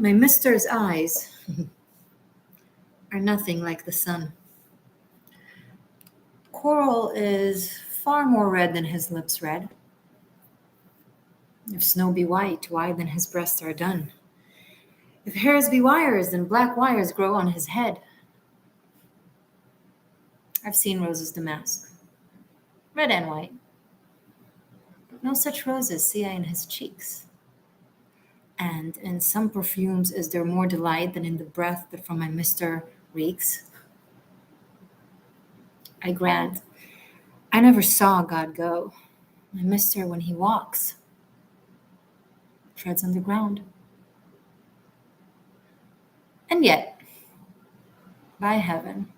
My mister's eyes are nothing like the sun. Coral is far more red than his lips red. If snow be white, why then his breasts are dun? If hairs be wires, then black wires grow on his head. I've seen roses damask, red and white. But no such roses see I in his cheeks. And in some perfumes is there more delight than in the breath that from my mister reeks. I grant, I never saw God go. My mister, when he walks, treads on the ground. And yet, by heaven,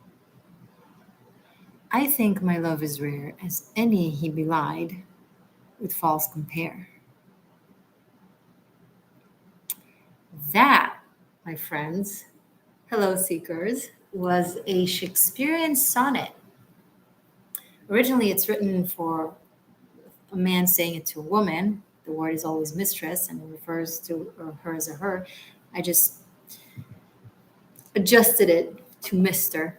I think my love is rare as any he belied with false compare. That, my friends, hello seekers, was a Shakespearean sonnet. Originally, it's written for a man saying it to a woman. The word is always mistress and it refers to her as a her. I just adjusted it to Mr.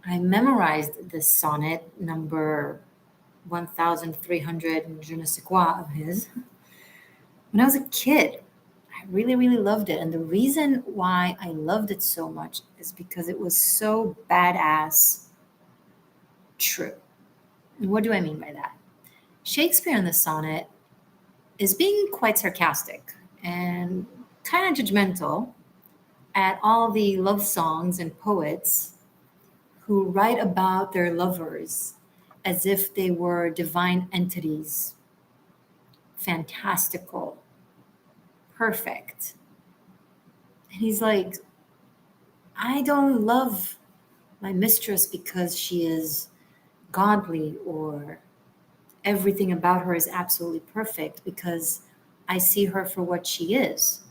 I memorized this sonnet, number 1300 and je ne sais quoi of his, when I was a kid. I really, really loved it. And the reason why I loved it so much is because it was so badass true. And what do I mean by that? Shakespeare in the sonnet is being quite sarcastic and kind of judgmental at all the love songs and poets who write about their lovers as if they were divine entities, fantastical, perfect. And he's like, I don't love my mistress because she is godly or everything about her is absolutely perfect, because I see her for what she is.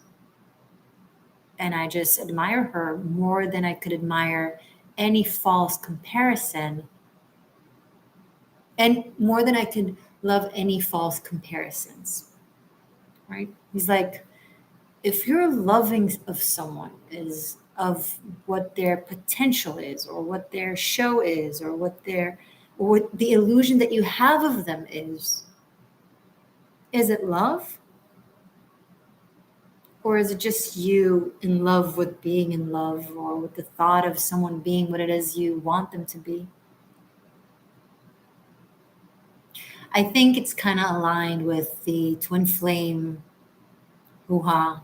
And I just admire her more than I could admire any false comparison, and more than I could love any false comparisons, right? He's like, if your loving of someone is of what their potential is, or what their show is, or what the illusion that you have of them is it love? Or is it just you in love with being in love, or with the thought of someone being what it is you want them to be? I think it's kind of aligned with the twin flame hoo-ha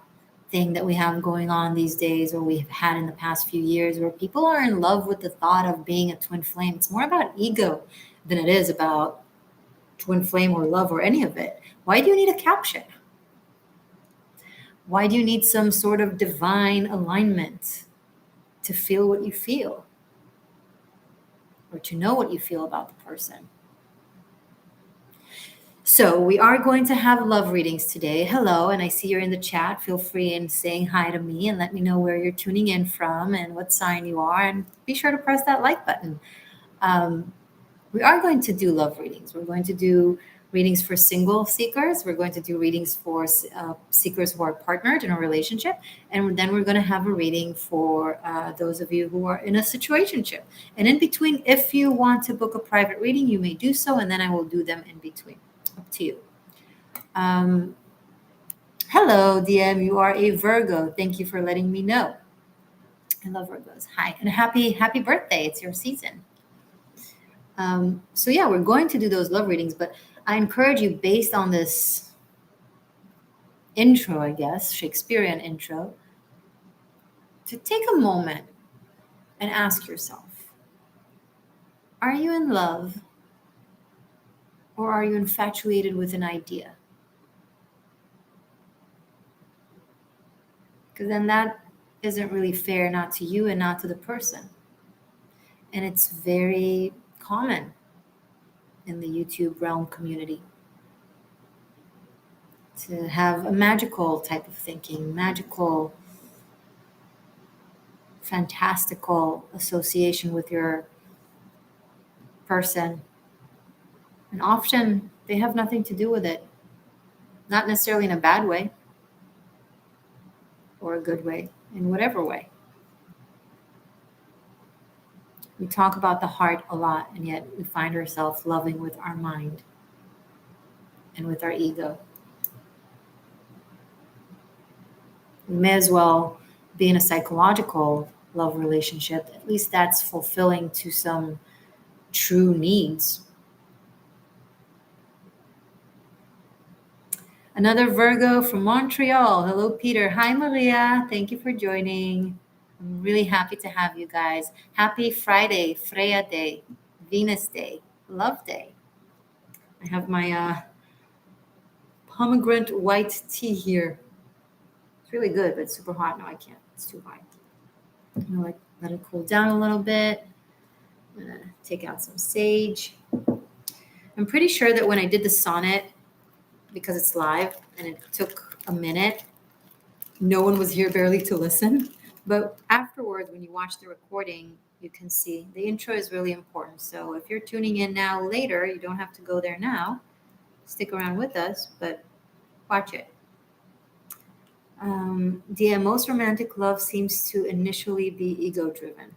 thing that we have going on these days, or we've had in the past few years, where people are in love with the thought of being a twin flame. It's more about ego than it is about twin flame or love or any of it. Why do you need a caption? Why do you need some sort of divine alignment to feel what you feel, or to know what you feel about the person? So we are going to have love readings today. Hello, and I see you're in the chat. Feel free in saying hi to me and let me know where you're tuning in from and what sign you are. And be sure to press that like button. We are going to do love readings. We're going to do readings for single seekers. We're going to do readings for seekers who are partnered in a relationship. And then we're going to have a reading for those of you who are in a situationship. And in between, if you want to book a private reading, you may do so. And then I will do them in between. Up to you. Hello, DM. You are a Virgo. Thank you for letting me know. I love Virgos. Hi, and happy birthday. It's your season. So yeah, we're going to do those love readings, but I encourage you, based on this intro, I guess, Shakespearean intro, to take a moment and ask yourself, are you in love, or are you infatuated with an idea? Because then that isn't really fair, not to you and not to the person. And it's very common in the YouTube realm community to have a magical type of thinking, magical, fantastical association with your person. And often they have nothing to do with it, not necessarily in a bad way, or a good way, in whatever way. We talk about the heart a lot, and yet we find ourselves loving with our mind and with our ego. We may as well be in a psychological love relationship. At least that's fulfilling to some true needs. Another Virgo from Montreal. Hello, Peter. Hi, Maria. Thank you for joining. I'm really happy to have you guys. Happy Friday, Freya Day, Venus Day, Love Day. I have my pomegranate white tea here. It's really good, but it's super hot. No, I can't. It's too hot. I'm gonna let it cool down a little bit. I'm gonna take out some sage. I'm pretty sure that when I did the sonnet, because it's live and it took a minute, no one was here barely to listen. But afterwards, when you watch the recording, you can see the intro is really important. So if you're tuning in now later, you don't have to go there now. Stick around with us, but watch it. Most romantic love seems to initially be ego-driven.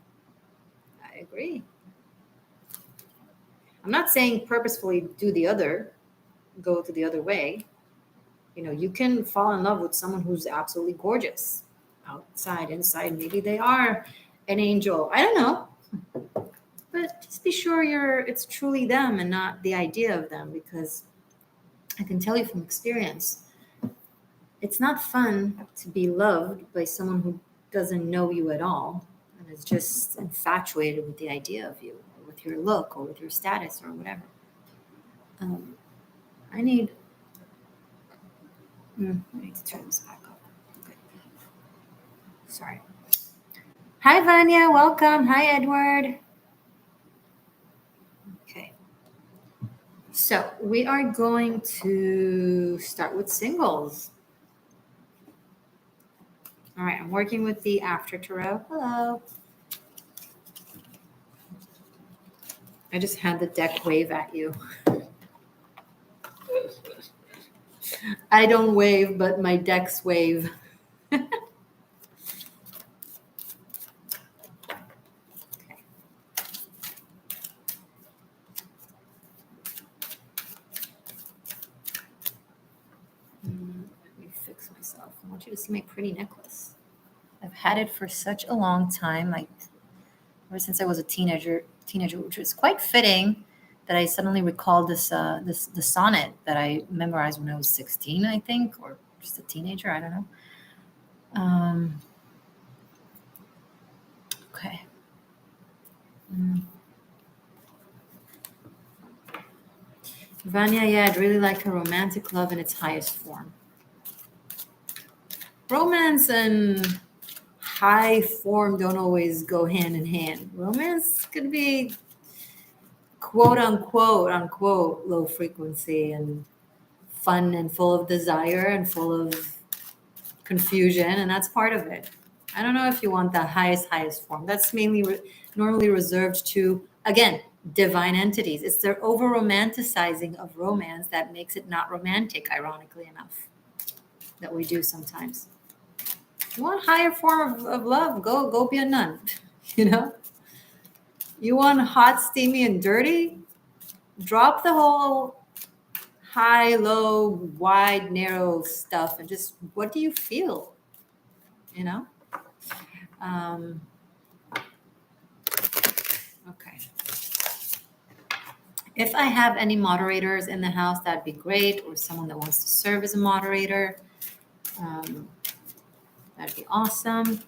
I agree. I'm not saying purposefully do the other, go to the other way. You know, you can fall in love with someone who's absolutely gorgeous. Outside, inside, maybe they are an angel. I don't know. But just be sure it's truly them and not the idea of them, because I can tell you from experience, it's not fun to be loved by someone who doesn't know you at all and is just infatuated with the idea of you, or with your look, or with your status, or whatever. I need to turn this back up. Okay. Sorry. Hi, Vanya. Welcome. Hi, Edward. Okay. So we are going to start with singles. All right. I'm working with the After Tarot. Hello. I just had the deck wave at you. I don't wave, but my decks wave. Okay. Let me fix myself. I want you to see my pretty necklace. I've had it for such a long time, like ever since I was a teenager, which was quite fitting that I suddenly recalled the sonnet that I memorized when I was 16, I think, or just a teenager. I don't know. Okay. Vanya, yeah, I'd really like a romantic love in its highest form. Romance and high form don't always go hand in hand. Romance could be quote unquote low frequency and fun and full of desire and full of confusion, and that's part of it. I don't know if you want the highest form. That's mainly normally reserved to, again, divine entities. It's their over romanticizing of romance that makes it not romantic, ironically enough, that we do sometimes. You want higher form of love, go be a nun. You know, you want hot, steamy, and dirty, drop the whole high, low, wide, narrow stuff and just, what do you feel? You know? Okay. If I have any moderators in the house, that'd be great, or someone that wants to serve as a moderator. That'd be awesome.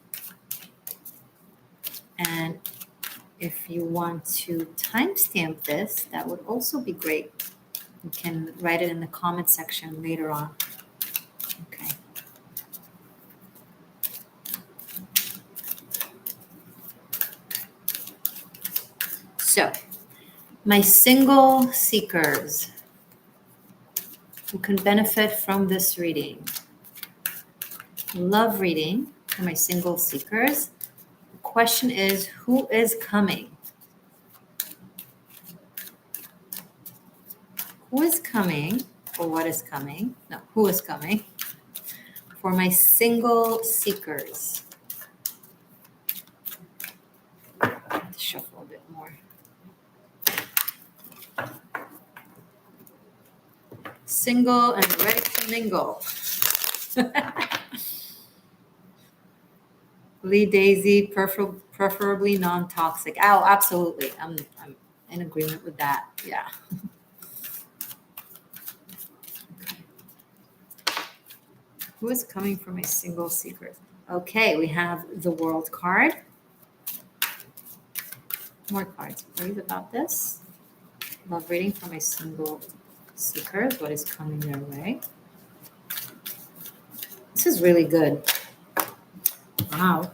And if you want to timestamp this, that would also be great. You can write it in the comment section later on. Okay. So, my single seekers who can benefit from this reading. Love reading for my single seekers. The question is, who is coming? Who is coming, or what is coming? No, who is coming for my single seekers? Let's shuffle a bit more. Single and ready to mingle. Lee Daisy, preferably non-toxic. Oh, absolutely. I'm in agreement with that. Yeah. Who is coming from a single secret? Okay, we have the World card. More cards, please, about this. Love reading from a single seeker. What is coming their way? This is really good. Wow.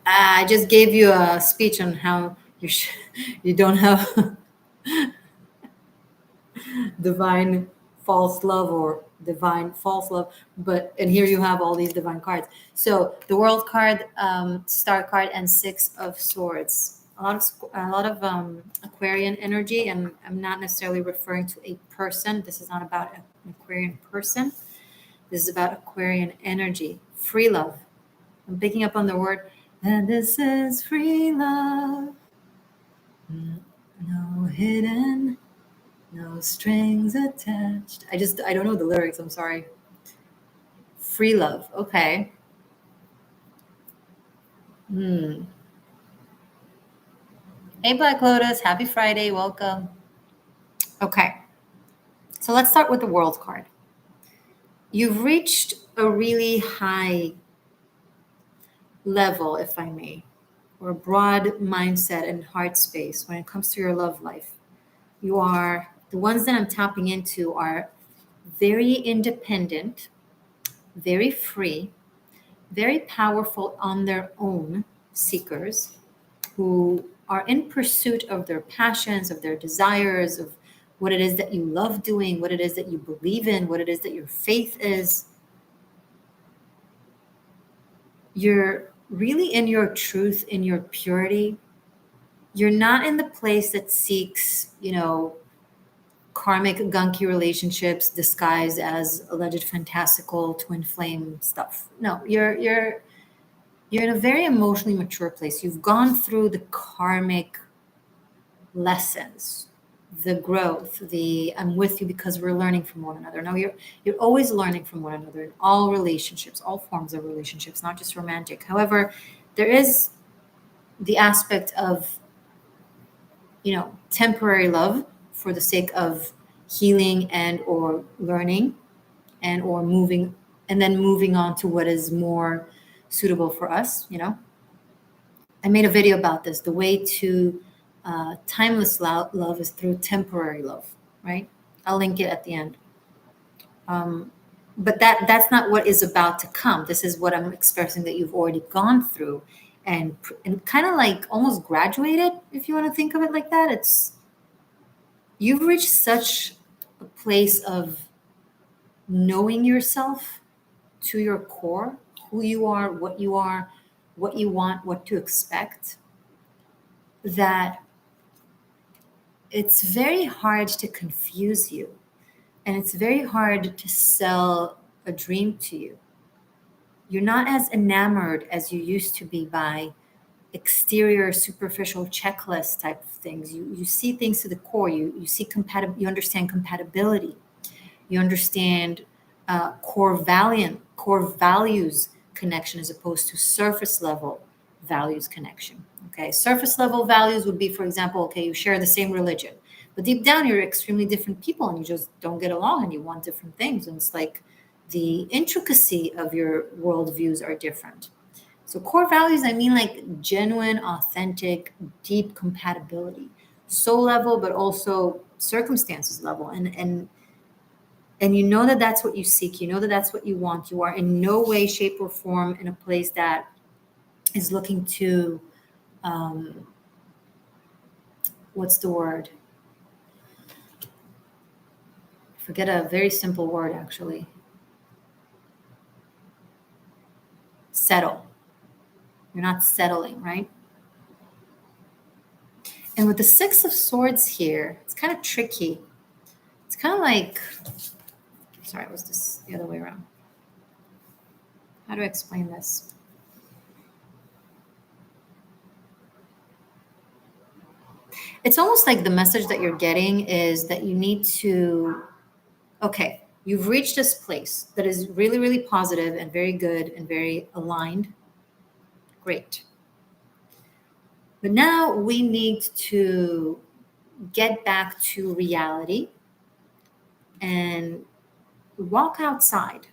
I just gave you a speech on how you don't have divine false love or divine false love, and here you have all these divine cards. So the World card, Star card, and Six of Swords. A lot of Aquarian energy, and I'm not necessarily referring to a person. This is not about an Aquarian person. This is about Aquarian energy. Free love. I'm picking up on the word, and this is free love. No hidden, no strings attached. I don't know the lyrics. I'm sorry. Free love. Okay. Hey, Black Lotus. Happy Friday. Welcome. Okay. So let's start with the World card. You've reached a really high level, if I may, or a broad mindset and heart space when it comes to your love life. You are, the ones that I'm tapping into are very independent, very free, very powerful on their own seekers who are in pursuit of their passions, of their desires, of what it is that you love doing, what it is that you believe in, what it is that your faith is. You're really in your truth, in your purity. You're not in the place that seeks, karmic gunky relationships disguised as alleged fantastical twin flame stuff. No, you're in a very emotionally mature place. You've gone through the karmic lessons, the growth, the I'm with you because we're learning from one another. No, you're always learning from one another in all relationships, all forms of relationships, not just romantic. However, there is the aspect of temporary love for the sake of healing and or learning and or moving, and then moving on to what is more suitable for us. I made a video about this. The way to timeless love is through temporary love, right? I'll link it at the end. But that's not what is about to come. This is what I'm expressing that you've already gone through and kind of like almost graduated, if you want to think of it like that. You've reached such a place of knowing yourself to your core, who you are, what you want, what to expect, that it's very hard to confuse you. And it's very hard to sell a dream to you. You're not as enamored as you used to be by exterior, superficial checklist type of things. You see things to the core. You see you understand compatibility. You understand core values connection as opposed to surface level values connection. Okay, surface level values would be, for example, okay, you share the same religion, but deep down you're extremely different people and you just don't get along and you want different things. And it's like the intricacy of your worldviews are different. So core values, I mean like genuine, authentic, deep compatibility, soul level, but also circumstances level. And you know that that's what you seek. You know that that's what you want. You are in no way, shape, or form in a place that is looking to, what's the word? Forget a very simple word, actually. Settle. You're not settling, right? And with the Six of Swords here, it's kind of tricky. It's kind of like, sorry, was this the other way around? How do I explain this? It's almost like the message that you're getting is that you need to, okay, you've reached this place that is really, really positive and very good and very aligned. Great. But now we need to get back to reality and walk outside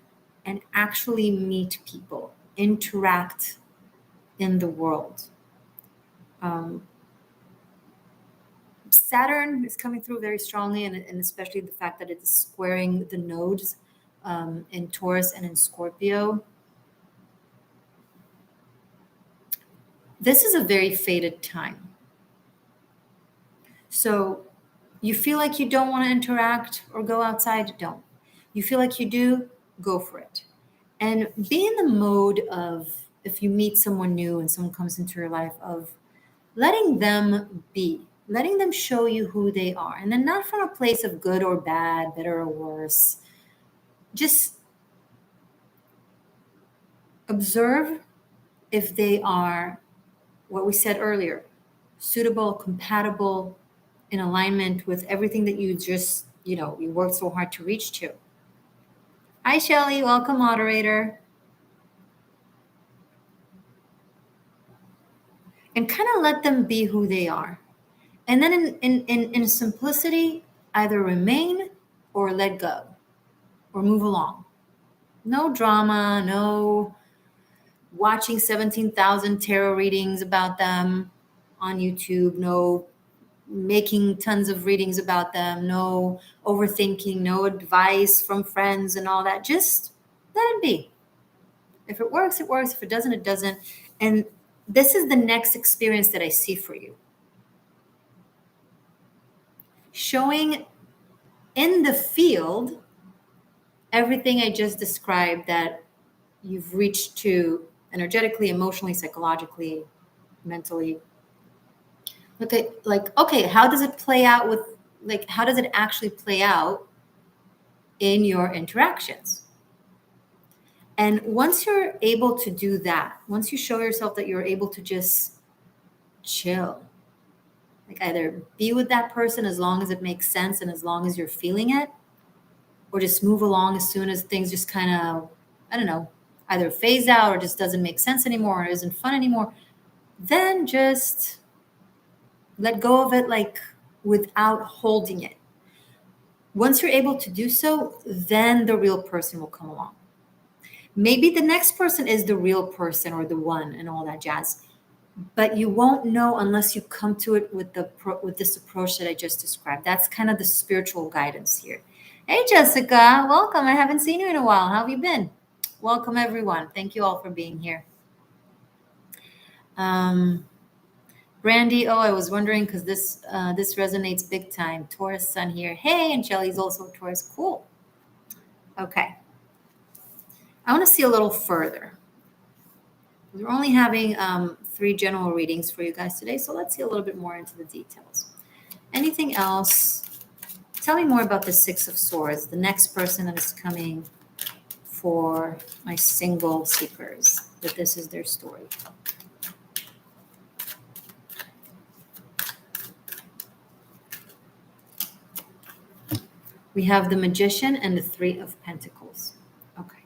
and actually meet people, interact in the world. Saturn is coming through very strongly, and especially the fact that it's squaring the nodes in Taurus and in Scorpio. This is a very fated time. So you feel like you don't want to interact or go outside, don't. You feel like you do, go for it. And be in the mode of, if you meet someone new and someone comes into your life, of letting them be, letting them show you who they are. And then not from a place of good or bad, better or worse. Just observe if they are, what we said earlier, suitable, compatible, in alignment with everything that you just, you worked so hard to reach to. Hi, Shelly. Welcome, moderator. And kind of let them be who they are. And then in simplicity, either remain or let go or move along. No drama, no watching 17,000 tarot readings about them on YouTube, no making tons of readings about them, no overthinking, no advice from friends and all that. Just let it be. If it works, it works. If it doesn't, it doesn't. And this is the next experience that I see for you. Showing in the field everything I just described that you've reached to energetically, emotionally, psychologically, mentally. Okay, how does it play out with, how does it actually play out in your interactions? And once you're able to do that, once you show yourself that you're able to just chill, either be with that person as long as it makes sense and as long as you're feeling it, or just move along as soon as things just kind of, I don't know, either phase out or just doesn't make sense anymore or isn't fun anymore, then just let go of it, without holding it. Once you're able to do so, then the real person will come along. Maybe the next person is the real person or the one and all that jazz, but you won't know unless you come to it with this approach that I just described. That's kind of the spiritual guidance here. Hey, Jessica, welcome. I haven't seen you in a while. How have you been? Welcome, everyone. Thank you all for being here. Brandy, I was wondering because this resonates big time. Taurus sun here. Hey, and Shelly's also Taurus. Cool. Okay. I want to see a little further. We're only having 3 general readings for you guys today, so let's see a little bit more into the details. Anything else? Tell me more about the 6 of Swords, the next person that is coming for my single seekers, that this is their story. We have the Magician and the 3 of Pentacles. Okay.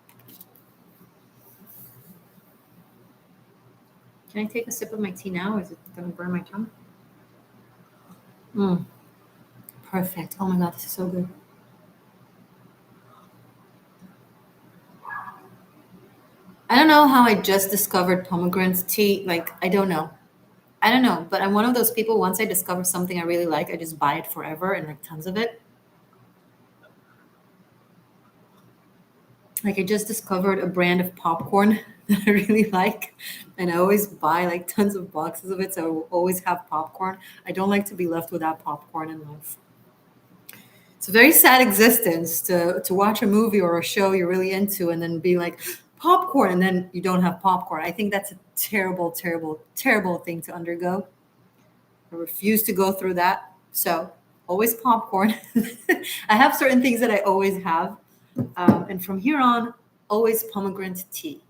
Can I take a sip of my tea now, or is it going to burn my tongue? Perfect. Oh my God, this is so good. I don't know how I just discovered pomegranate tea. I don't know. But I'm one of those people, once I discover something I really like, I just buy it forever and tons of it. I just discovered a brand of popcorn that I really like, and I always buy tons of boxes of it, so I will always have popcorn. I don't like to be left without popcorn in life. It's a very sad existence to watch a movie or a show you're really into and then be like, popcorn, and then you don't have popcorn. I think that's a terrible, terrible, terrible thing to undergo. I refuse to go through that. So always popcorn. I have certain things that I always have. And from here on, always pomegranate tea.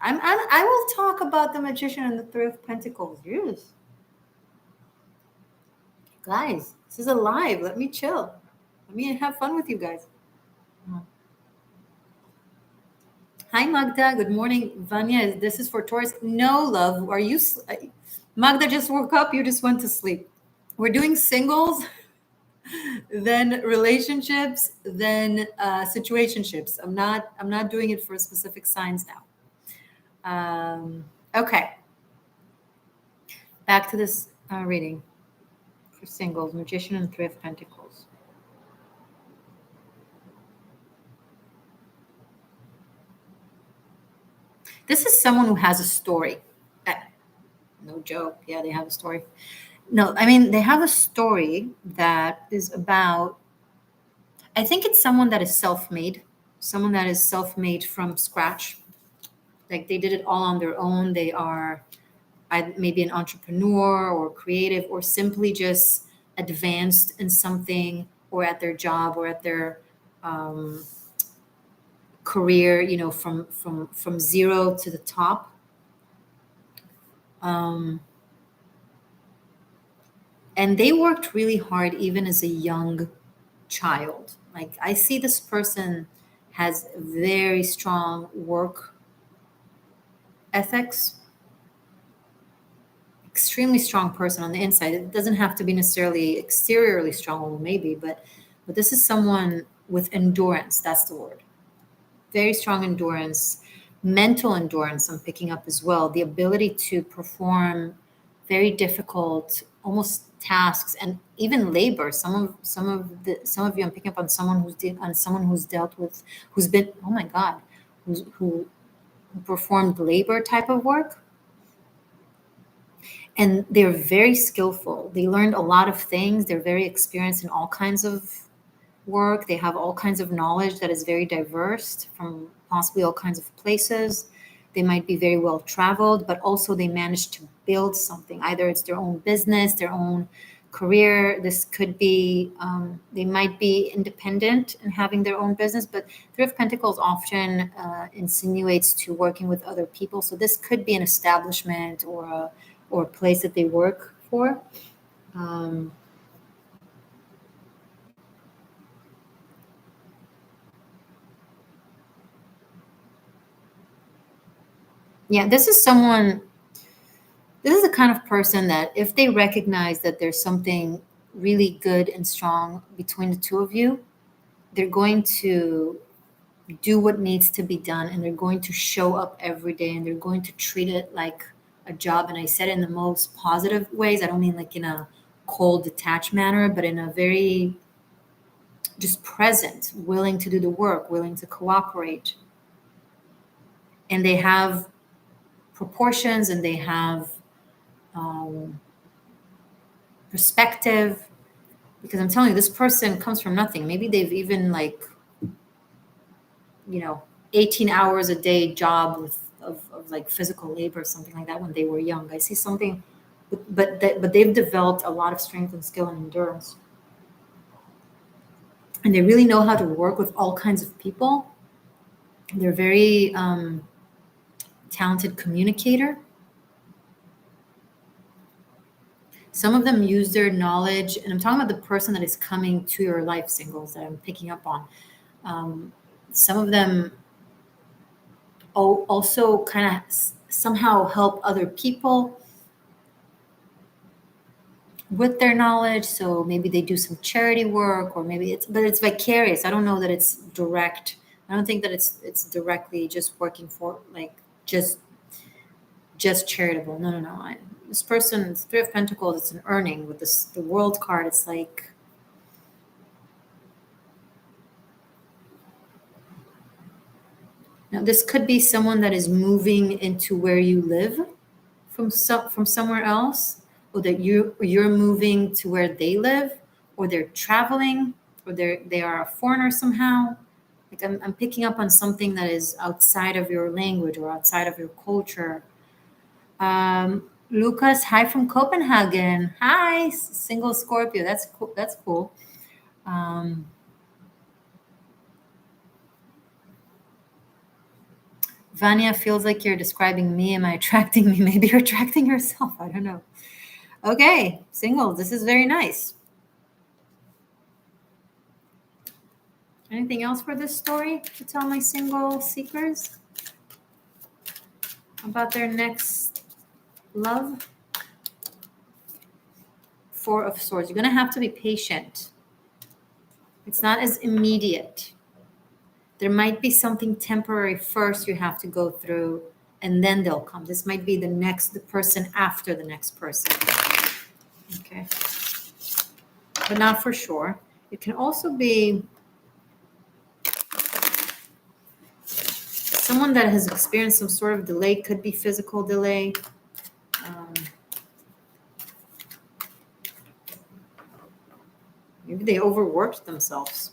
I will talk about the Magician and the Three of Pentacles. Yes. Guys, this is alive. Let me chill. Let me have fun with you guys. Hi, Magda. Good morning. Vanya, this is for Taurus. No, love. Are you... Magda just woke up. You just went to sleep. We're doing singles, then relationships, then situationships. I'm not doing it for specific signs now. Okay. Back to this reading for singles, Magician and Three of Pentacles. This is someone who has a story. No joke. Yeah, they have a story. No, I mean, they have a story that is about, I think it's someone that is self-made, someone that is self-made from scratch. Like they did it all on their own. They are maybe an entrepreneur or creative, or simply just advanced in something, or at their job, or at their career, you know, from zero to the top. And they worked really hard even as a young child. Like I see this person has very strong work ethics, extremely strong person on the inside. It doesn't have to be necessarily exteriorly strong, well, maybe, but this is someone with endurance. That's the word. Very strong endurance, mental endurance. I'm picking up as well. The ability to perform very difficult, almost tasks, and even labor. Some of you, I'm picking up on someone who's dealt with, who's been, oh my God, who performed labor type of work. And they're very skillful. They learned a lot of things. They're very experienced in all kinds of work. They have all kinds of knowledge that is very diverse from possibly all kinds of places. They might be very well traveled, but also they managed to build something. Either it's their own business, their own career. This could be, they might be independent and having their own business, but Three of Pentacles often insinuates to working with other people. So this could be an establishment or a place that they work for. Yeah, this is the kind of person that if they recognize that there's something really good and strong between the two of you, they're going to do what needs to be done, and they're going to show up every day, and they're going to treat it like a job. And I said it in the most positive ways. I don't mean like in a cold, detached manner, but in a very just present, willing to do the work, willing to cooperate. And they have proportions, and they have perspective, because I'm telling you, this person comes from nothing. Maybe they've even 18 hours a day job of like physical labor or something like that when they were young. I see something, but they've developed a lot of strength and skill and endurance. And they really know how to work with all kinds of people. They're very talented communicator. Some of them use their knowledge, and I'm talking about the person that is coming to your life, singles, that I'm picking up on. Some of them also kind of somehow help other people with their knowledge. So maybe they do some charity work, or maybe it's vicarious. I don't know that it's direct. I don't think that it's directly just working for like just charitable. No. This person, it's Three of Pentacles, it's an earning. With the World card, it's like now this could be someone that is moving into where you live from somewhere else, or that you're moving to where they live, or they're traveling, or they are a foreigner somehow. Like I'm picking up on something that is outside of your language or outside of your culture. Lucas, hi from Copenhagen. Hi, single Scorpio. That's cool. That's cool. Vanya feels like you're describing me. Am I attracting me? Maybe you're attracting yourself. I don't know. Okay, singles. This is very nice. Anything else for this story to tell my single seekers about their next love? Four of Swords. You're going to have to be patient. It's not as immediate. There might be something temporary first you have to go through, and then they'll come. This might be the person after the next person. Okay. But not for sure. It can also be someone that has experienced some sort of delay. Could be physical delay. Maybe they overworked themselves.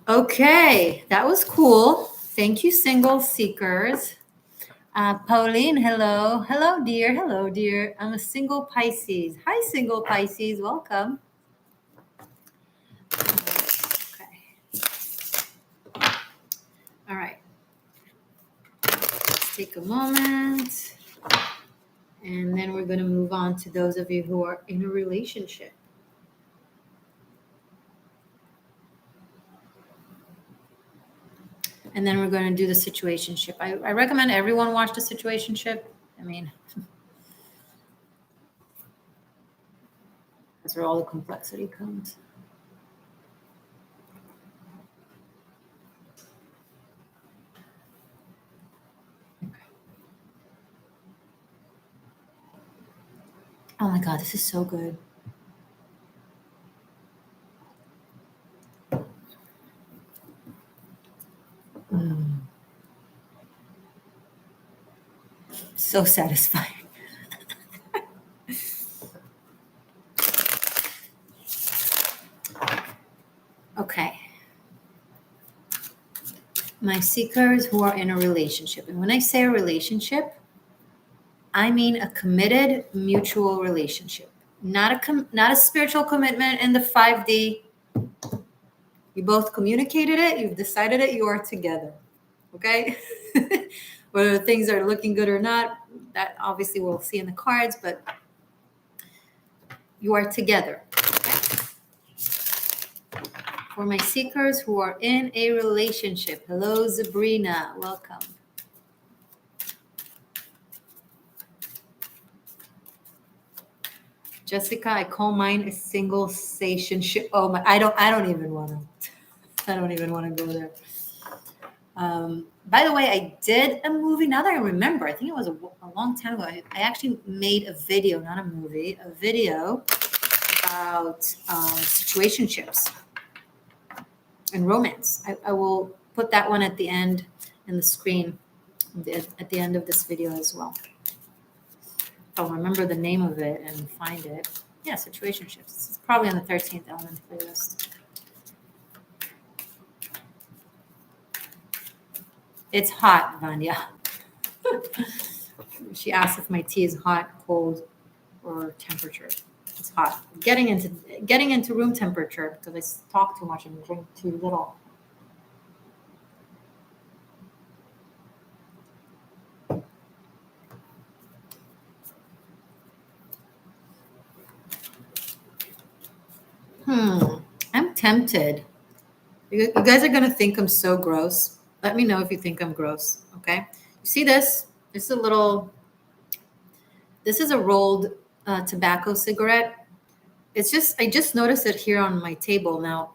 Okay, that was cool. Thank you, single seekers. Pauline, hello. Hello, dear. Hello, dear. I'm a single Pisces. Hi, single Pisces. Welcome. Okay. All right. Let's take a moment. And then we're going to move on to those of you who are in a relationship. And then we're going to do the situationship. I recommend everyone watch the situationship. I mean, that's where all the complexity comes. Oh my God, this is so good. So satisfying. Okay. My seekers who are in a relationship. And when I say a relationship, I mean a committed mutual relationship. Not a spiritual commitment in the 5D. You both communicated it, you've decided it, you are together. Okay? Whether things are looking good or not, that obviously we'll see in the cards, but you are together. Okay? For my seekers who are in a relationship, hello, Sabrina, welcome. Jessica, I call mine a single situationship. Oh my, I don't even want to go there. By the way, I did a movie. Now that I remember, I think it was a long time ago. I actually made a video, not a movie, a video about situationships and romance. I will put that one at the end in the screen at the end of this video as well. I'll remember the name of it and find it. Yeah, situationships. It's probably on the 13th element playlist. It's hot, Vanya. She asked if my tea is hot, cold, or temperature. It's hot. Getting into room temperature because I talk too much and drink too little. I'm tempted. You guys are going to think I'm so gross. Let me know if you think I'm gross, okay? You see this? This is a rolled tobacco cigarette. I just noticed it here on my table. Now,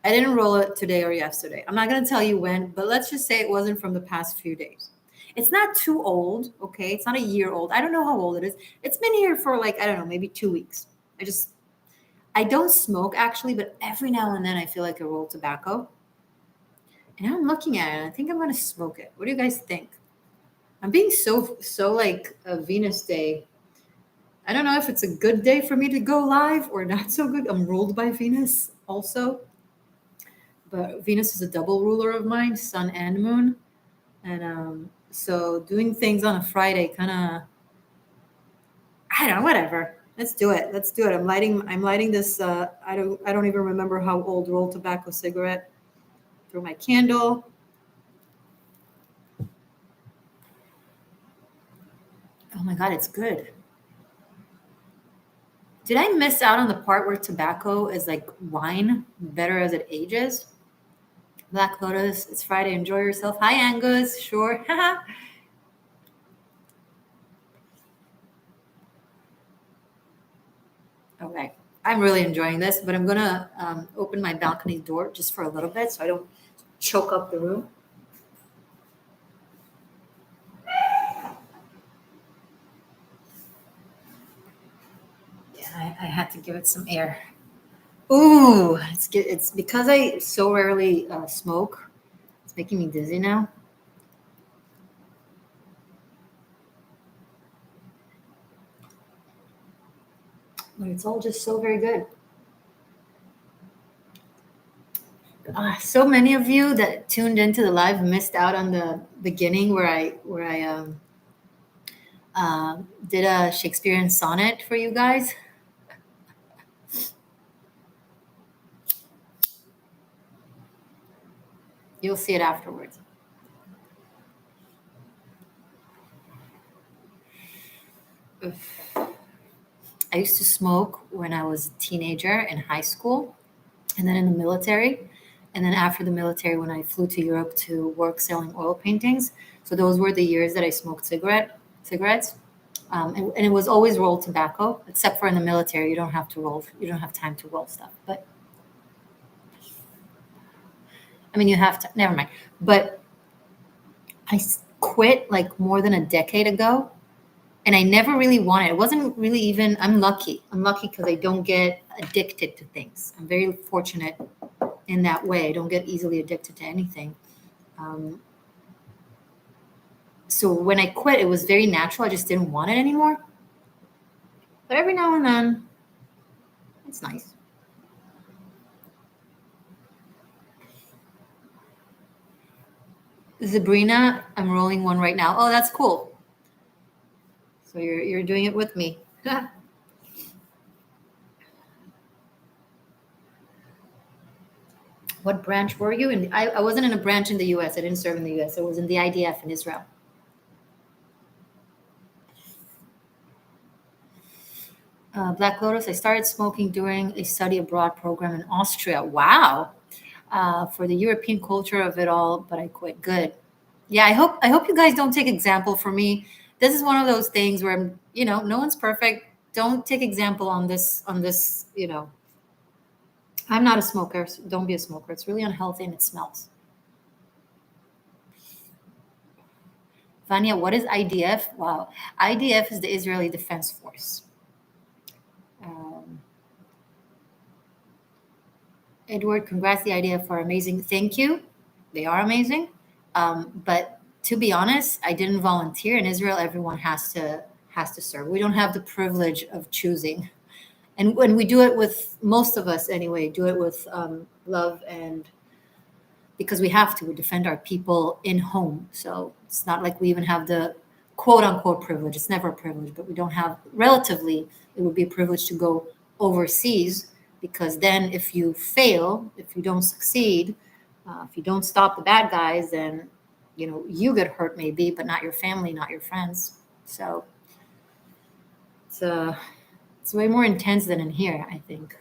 I didn't roll it today or yesterday. I'm not going to tell you when, but let's just say it wasn't from the past few days. It's not too old, okay? It's not a year old. I don't know how old it is. It's been here for like, I don't know, maybe 2 weeks. I don't smoke actually, but every now and then I feel like I roll tobacco. And I'm looking at it and I think I'm going to smoke it. What do you guys think? I'm being so like a Venus day. I don't know if it's a good day for me to go live or not so good. I'm ruled by Venus also. But Venus is a double ruler of mine, sun and moon. And so doing things on a Friday kind of, I don't know, whatever. Let's do it. I'm lighting this, I don't even remember how old rolled tobacco cigarette through my candle. my God, it's good. Did I miss out on the part where tobacco is like wine, better as it ages? Black Lotus, it's Friday, enjoy yourself. Hi, Angus, sure. Okay, I'm really enjoying this, but I'm gonna open my balcony door just for a little bit so I don't choke up the room. Yeah, I had to give it some air. Ooh, it's good. It's because I so rarely smoke. It's making me dizzy now. But it's all just so very good. So many of you that tuned into the live missed out on the beginning where I did a Shakespearean sonnet for you guys. You'll see it afterwards. I used to smoke when I was a teenager in high school and then in the military. And then after the military, when I flew to Europe to work selling oil paintings. So those were the years that I smoked cigarettes. And it was always rolled tobacco, except for in the military, you don't have to roll, you don't have time to roll stuff. But I mean, you have to, never mind. But quit like more than a decade ago and I never really wanted. It wasn't really even. I'm lucky. I'm lucky because I don't get addicted to things. I'm very fortunate in that way. I don't get easily addicted to anything. Um, so when I quit, it was very natural. I just didn't want it anymore. But every now and then, it's nice. Sabrina, I'm rolling one right now. Oh, that's cool. So you're doing it with me. What branch were you in? I wasn't in a branch in the U.S. I didn't serve in the U.S. I was in the IDF in Israel. Black Lotus, I started smoking during a study abroad program in Austria. Wow. For the European culture of it all, but I quit. Good. Yeah, I hope you guys don't take example from me. This is one of those things where no one's perfect. Don't take example on this. I'm not a smoker, so don't be a smoker. It's really unhealthy and it smells. Vanya, what is IDF? Wow. IDF is the Israeli Defense Force. Um, Edward, congrats the idea for amazing. Thank you. They are amazing. But to be honest, I didn't volunteer. In Israel, everyone has to serve. We don't have the privilege of choosing. And when we do it with most of us anyway, do it with love and because we have to defend our people in home. So it's not like we even have the quote unquote privilege. It's never a privilege, but we don't have relatively. It would be a privilege to go overseas because then if you fail, if you don't succeed, if you don't stop the bad guys, then you get hurt maybe, but not your family, not your friends. So it's way more intense than in here, I think.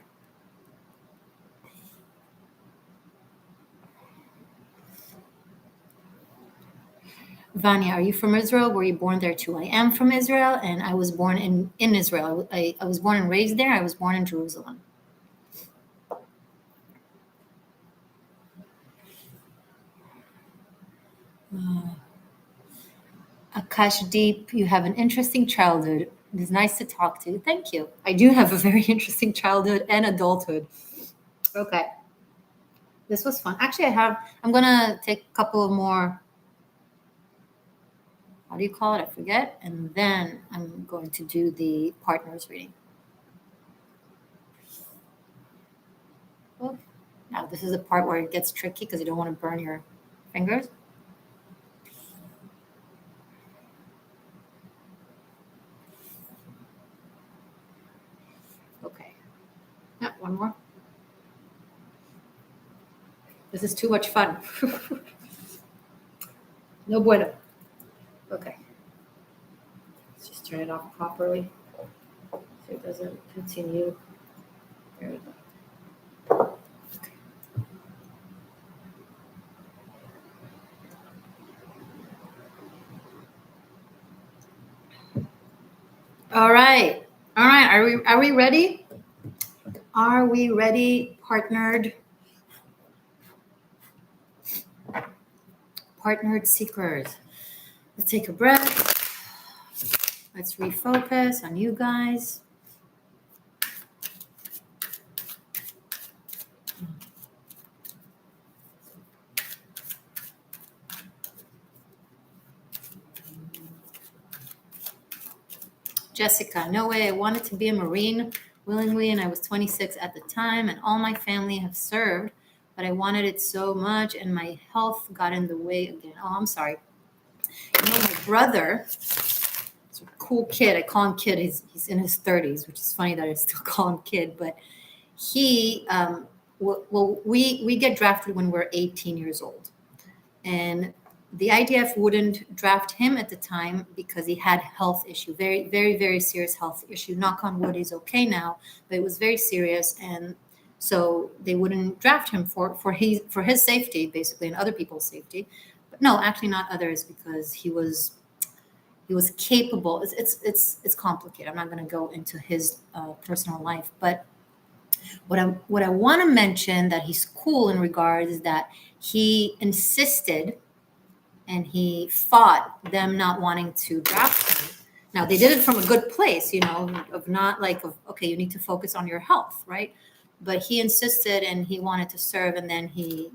Vanya, are you from Israel? Were you born there too? I am from Israel, and I was born in Israel. I was born and raised there. I was born in Jerusalem. Akash Deep, you have an interesting childhood. It is nice to talk to you. Thank you. I do have a very interesting childhood and adulthood. Okay. This was fun. Actually, I'm going to take a couple of more, how do you call it? I forget. And then I'm going to do the partners reading. Oh, now this is the part where it gets tricky because you don't want to burn your fingers. Okay. Yeah, one more. This is too much fun. No bueno. Okay. Let's just Just turn it off properly so it doesn't continue. There we go. Okay. All right. All right. Are we ready? Are we ready, partnered seekers? Let's take a breath. Let's refocus on you guys. Jessica, no way. I wanted to be a Marine willingly, and I was 26 at the time, and all my family have served, but I wanted it so much, and my health got in the way again. Oh, I'm sorry. You know, my brother, he's a cool kid. I call him kid. He's in his 30s, which is funny that I still call him kid, but he, we get drafted when we're 18 years old. And the IDF wouldn't draft him at the time because he had health issue, very, very, very serious health issue. Knock on wood, he's okay now, but it was very serious, and so they wouldn't draft him for his safety, basically, and other people's safety. But no, actually not others, because he was capable. It's complicated. I'm not going to go into his personal life, but what I want to mention that he's cool in regards is that he insisted and he fought them not wanting to draft him. Now they did it from a good place, of not like, okay, you need to focus on your health, right? But he insisted and he wanted to serve, and then he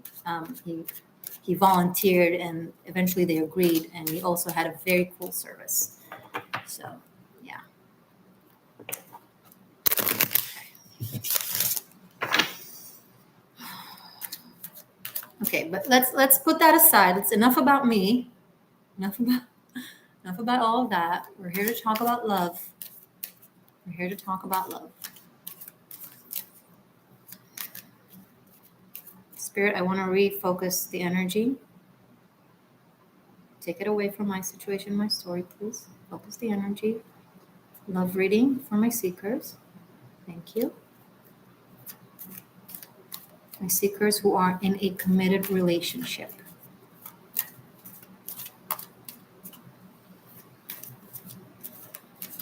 volunteered, and eventually they agreed, and he also had a very cool service. So, yeah. Okay, but let's put that aside. It's enough about me. Enough about all of that. We're here to talk about love. We're here to talk about love. Spirit, I want to refocus the energy. Take it away from my situation, my story, please. Focus the energy. Love reading for my seekers. Thank you. My seekers who are in a committed relationship.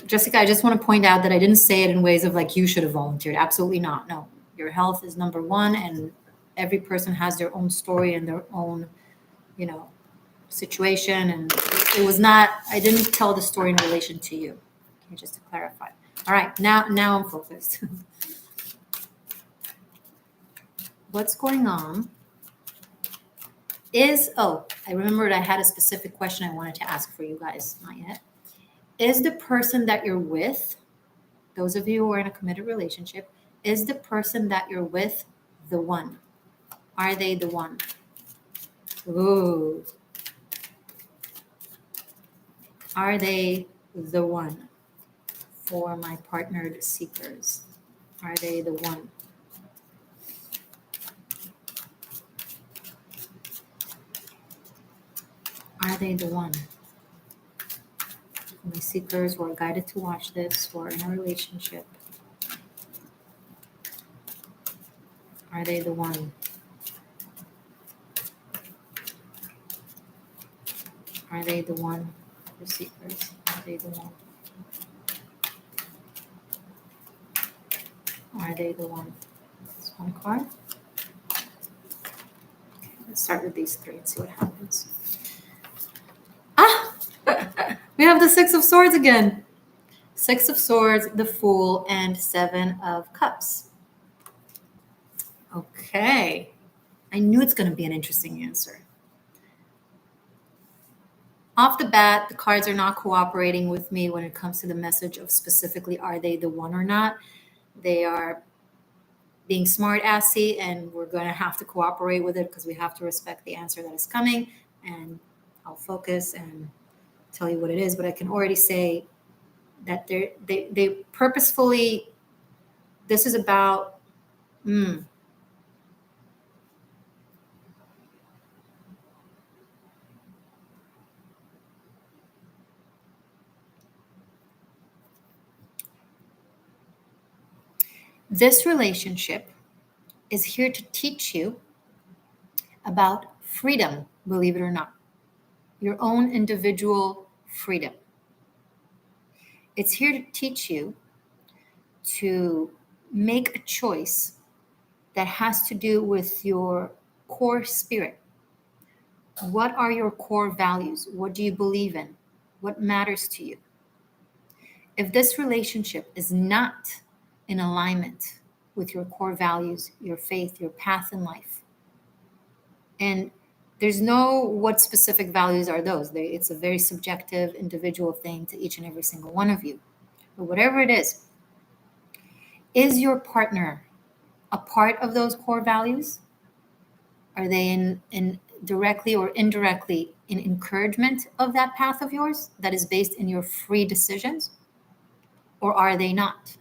Jessica, I just want to point out that I didn't say it in ways of like you should have volunteered. Absolutely not. No, your health is number one, and every person has their own story and their own, situation. And it was not, I didn't tell the story in relation to you. Okay, just to clarify. All right, now I'm focused. What's going on is, I remembered I had a specific question I wanted to ask for you guys. Not yet. Is the person that you're with, those of you who are in a committed relationship, is the person that you're with the one? Are they the one? Ooh. Are they the one for my partnered seekers? Are they the one? Are they the one? My seekers who are guided to watch this, who are in a relationship. Are they the one? Are they the one? The seekers. Are they the one? Are they the one? That's one card. Okay, let's start with these three and see what happens. We have the Six of Swords again. Six of Swords, the Fool, and Seven of Cups. Okay. I knew it's going to be an interesting answer. Off the bat, the cards are not cooperating with me when it comes to the message of specifically, are they the one or not? They are being smart-assy, and we're going to have to cooperate with it because we have to respect the answer that is coming, and I'll focus and tell you what it is, but I can already say that they purposefully, this is about, This relationship is here to teach you about freedom, believe it or not, your own individual freedom. It's here to teach you to make a choice that has to do with your core spirit. What are your core values? What do you believe in? What matters to you? If this relationship is not in alignment with your core values, your faith, your path in life, and there's no what specific values are those. It's a very subjective, individual thing to each and every single one of you. But whatever it is your partner a part of those core values? Are they in directly or indirectly in encouragement of that path of yours that is based in your free decisions? Or are they not?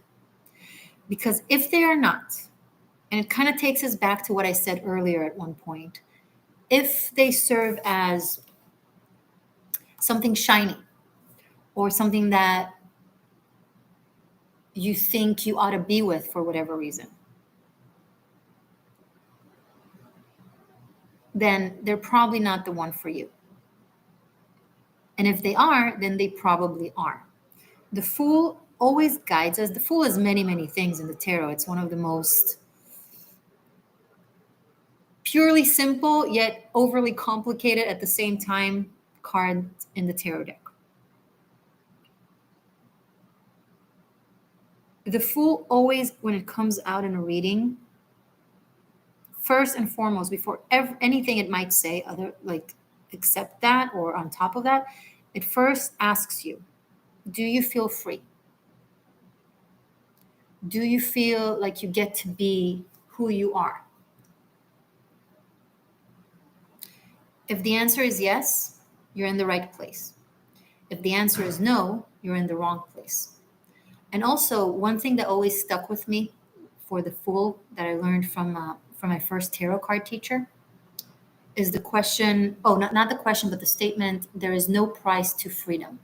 Because if they are not, and it kind of takes us back to what I said earlier at one point, if they serve as something shiny or something that you think you ought to be with for whatever reason, then they're probably not the one for you. And if they are, then they probably are. The Fool always guides us. The Fool is many, many things in the tarot. It's one of the most purely simple yet overly complicated at the same time cards in the tarot deck. The Fool always, when it comes out in a reading, first and foremost, before anything it might say, other like except that or on top of that, it first asks you, do you feel free? Do you feel like you get to be who you are? If the answer is yes, you're in the right place. If the answer is no, you're in the wrong place. And also, one thing that always stuck with me for the Fool that I learned from my first tarot card teacher is the question. Oh, not the question, but the statement: there is no price to freedom.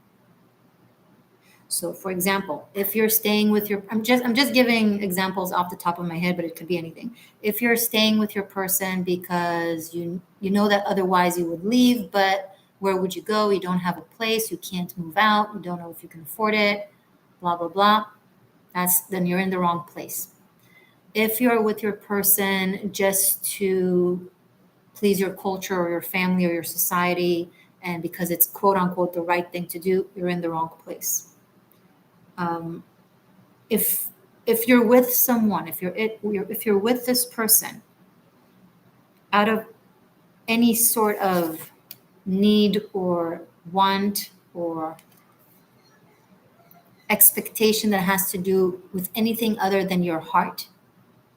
So, for example, if you're staying with your, I'm just giving examples off the top of my head, but it could be anything. If you're staying with your person because you know that otherwise you would leave, but where would you go? You don't have a place, you can't move out, you don't know if you can afford it, blah blah blah. Then you're in the wrong place. If you're with your person just to please your culture or your family or your society, and because it's quote unquote the right thing to do, you're in the wrong place. If you're with someone, if you're with this person out of any sort of need or want or expectation that has to do with anything other than your heart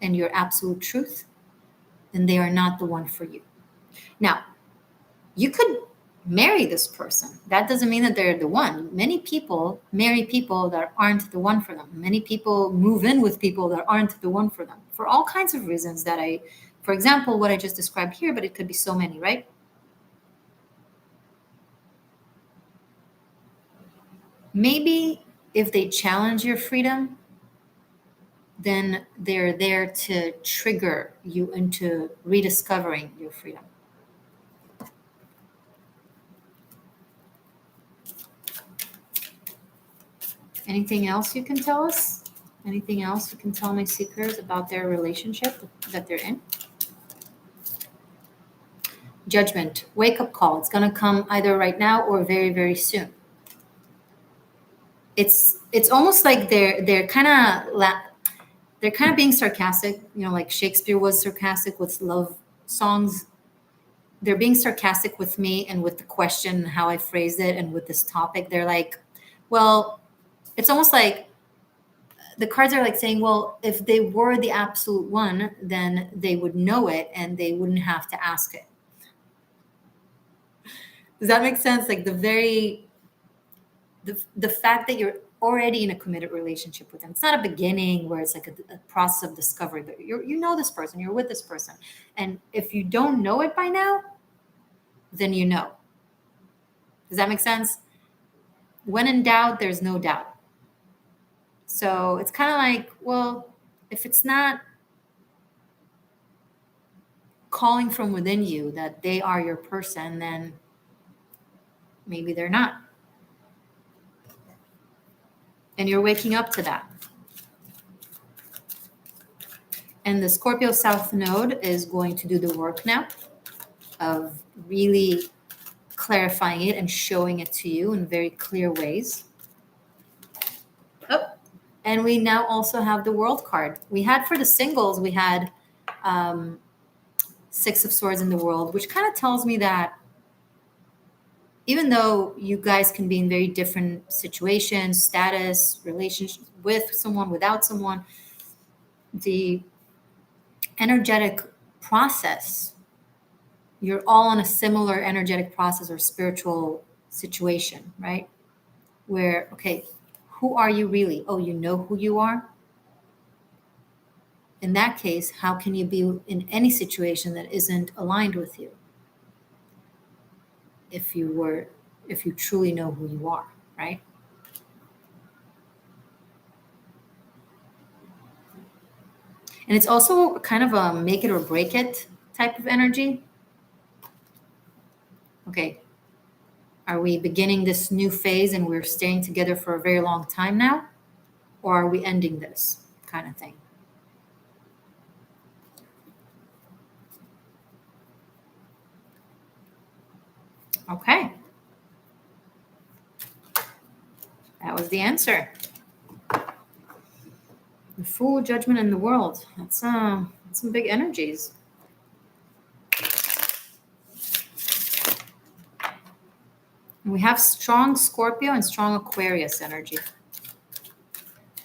and your absolute truth, then they are not the one for you. Now, you could marry this person. That doesn't mean that they're the one. Many people marry people that aren't the one for them. Many people move in with people that aren't the one for them for all kinds of reasons for example, what I just described here, but it could be so many, right? Maybe if they challenge your freedom, then they're there to trigger you into rediscovering your freedom. Anything else you can tell us? Anything else you can tell my seekers about their relationship that they're in? Judgment, wake-up call. It's going to come either right now or very, very soon. It's almost like they're kind of being sarcastic, like Shakespeare was sarcastic with love songs. They're being sarcastic with me and with the question and how I phrased it and with this topic. They're like, well, it's almost like the cards are like saying, well, if they were the absolute one, then they would know it and they wouldn't have to ask it. Does that make sense? Like the fact that you're already in a committed relationship with them. It's not a beginning where it's like a process of discovery, but you know this person, you're with this person. And if you don't know it by now, then you know. Does that make sense? When in doubt, there's no doubt. So it's kind of like, well, If it's not calling from within you that they are your person, then maybe they're not. And you're waking up to that. And the Scorpio South Node is going to do the work now of really clarifying it and showing it to you in very clear ways. Oh, and we now also have the World card. We had for the singles, we had Six of Swords in the World, which kind of tells me that even though you guys can be in very different situations, status, relationships, with someone, without someone, the energetic process, you're all on a similar energetic process or spiritual situation, right? Where, okay, who are you really? Oh, you know who you are? In that case, how can you be in any situation that isn't aligned with you? If you truly know who you are, right? And it's also kind of a make it or break it type of energy. Okay, are we beginning this new phase and we're staying together for a very long time now? Or are we ending this kind of thing? Okay. That was the answer. The Fool, Judgment, in the World. That's some big energies. And we have strong Scorpio and strong Aquarius energy.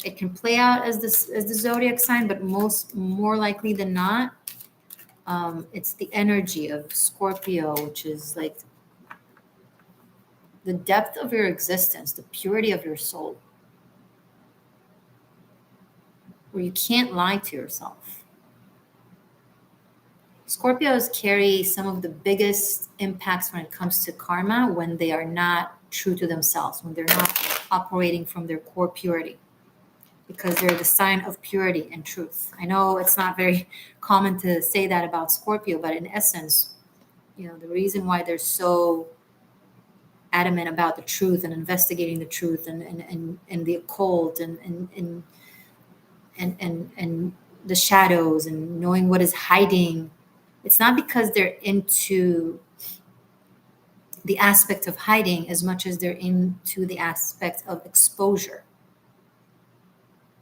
It can play out as the zodiac sign, but more likely than not, it's the energy of Scorpio, which is like the depth of your existence, the purity of your soul, where you can't lie to yourself. Scorpios carry some of the biggest impacts when it comes to karma when they are not true to themselves, when they're not operating from their core purity, because they're the sign of purity and truth. I know it's not very common to say that about Scorpio, but in essence, the reason why they're so adamant about the truth and investigating the truth and the occult and the shadows and knowing what is hiding, it's not because they're into the aspect of hiding as much as they're into the aspect of exposure,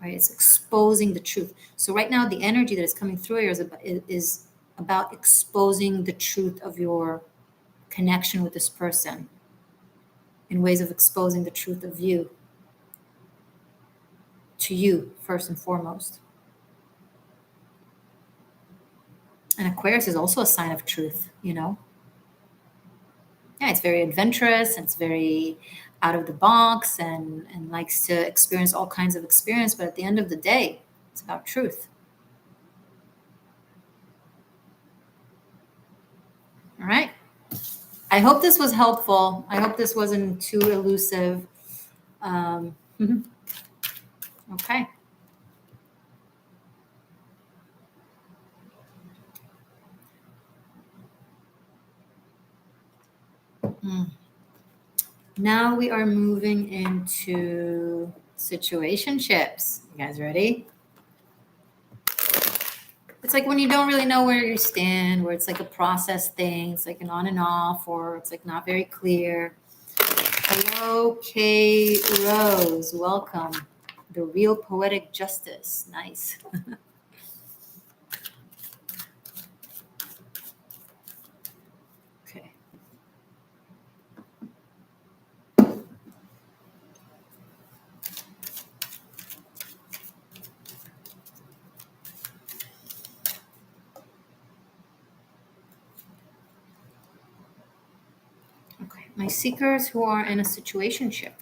right? It's exposing the truth. So right now, the energy that is coming through here is about exposing the truth of your connection with this person in ways of exposing the truth of you to you first and foremost. And Aquarius is also a sign of truth, Yeah, it's very adventurous, and it's very out of the box and likes to experience all kinds of experience. But at the end of the day, it's about truth. All right. I hope this was helpful. I hope this wasn't too elusive. Okay. Now we are moving into situationships. You guys ready? It's like when you don't really know where you stand, where it's like a process thing. It's like an on and off, or it's like not very clear. Hello, Kay Rose. Welcome. The Real Poetic Justice. Nice. Okay. Okay. My seekers who are in a situationship.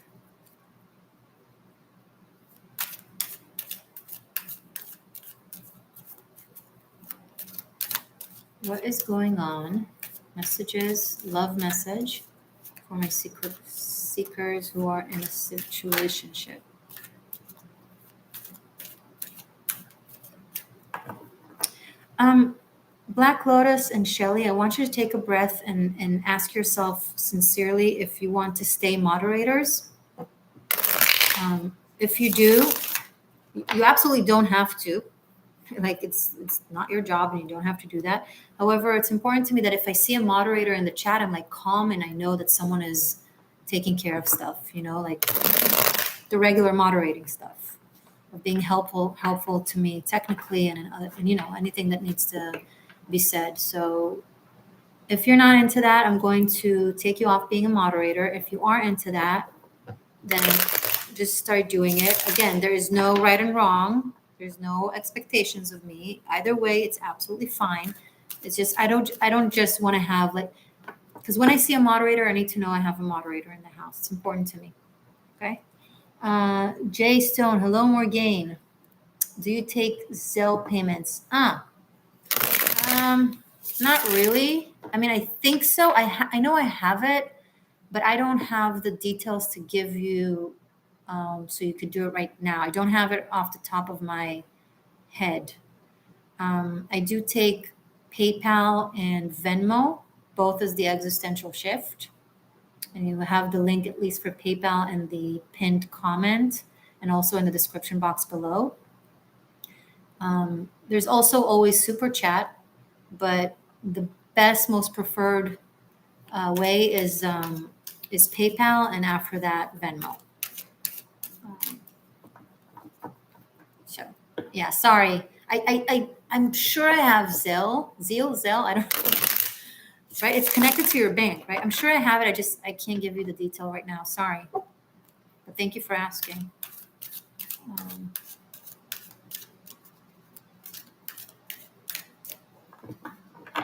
What is going on? Messages, love message for my seekers who are in a situationship. Black Lotus and Shelley, I want you to take a breath and ask yourself sincerely if you want to stay moderators. If you do, you absolutely don't have to. Like it's not your job and you don't have to do that. However, it's important to me that if I see a moderator in the chat, I'm like calm and I know that someone is taking care of stuff, like the regular moderating stuff, of being helpful to me technically and anything that needs to be said. So if you're not into that, I'm going to take you off being a moderator. If you are into that, then just start doing it. Again, there is no right and wrong. There's no expectations of me. Either way, it's absolutely fine. It's just I don't just want to have because when I see a moderator, I need to know I have a moderator in the house. It's important to me. Okay. Jay Stone, hello Morgane. Do you take Zelle payments? Not really. I mean, I think so. I know I have it, but I don't have the details to give you, so you could do it right now. I don't have it off the top of my head. I do take PayPal and Venmo, both as the Existential Shift. And you have the link, at least for PayPal, in the pinned comment and also in the description box below. There's also always Super Chat, but the best, most preferred way is PayPal, and after that, Venmo. So, yeah, sorry. I'm sure I have Zelle. I don't know. Right? It's connected to your bank, right? I'm sure I have it. I can't give you the detail right now. Sorry. But thank you for asking.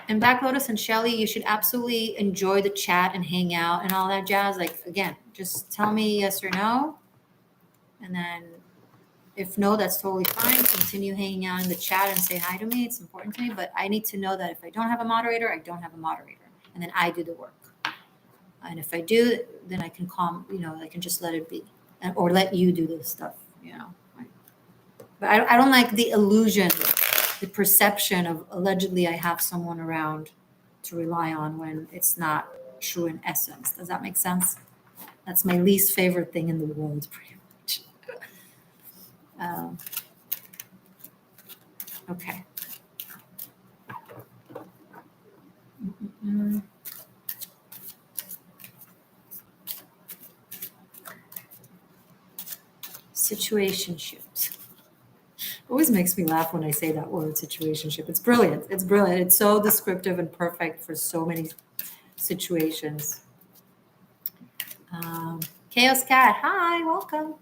And Black Lotus and Shelly, you should absolutely enjoy the chat and hang out and all that jazz. Like, again, just tell me yes or no. And then if no, that's totally fine. Continue hanging out in the chat and say hi to me. It's important to me. But I need to know that if I don't have a moderator, I don't have a moderator. And then I do the work. And if I do, then I can I can just let it be. Or let you do this stuff, Right? But I don't like the illusion, the perception of allegedly I have someone around to rely on when it's not true in essence. Does that make sense? That's my least favorite thing in the world, pretty much. Okay. Situationships. Always makes me laugh when I say that word, situationship. It's brilliant. It's brilliant. It's so descriptive and perfect for so many situations. Chaos Cat, hi, welcome.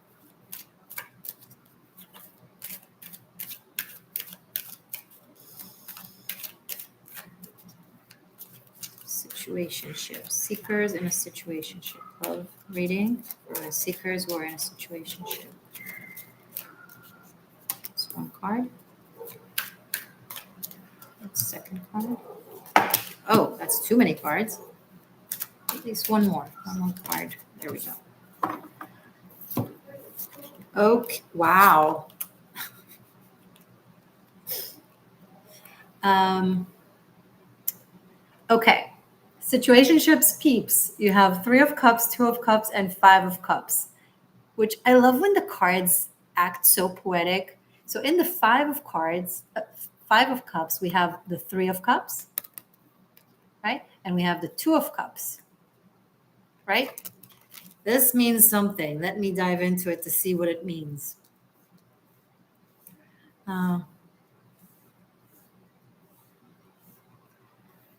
Situationship. Seekers in a situationship. Love reading for seekers who are in a situationship. That's one card. That's second card. Oh, that's too many cards. At least one more card. There we go. Okay, wow. Okay, situationships peeps. You have 3 of Cups, 2 of Cups, and 5 of Cups, which I love when the cards act so poetic. So in the 5 of Cups, we have the 3 of Cups, right? And we have the 2 of Cups, right? This means something. Let me dive into it to see what it means.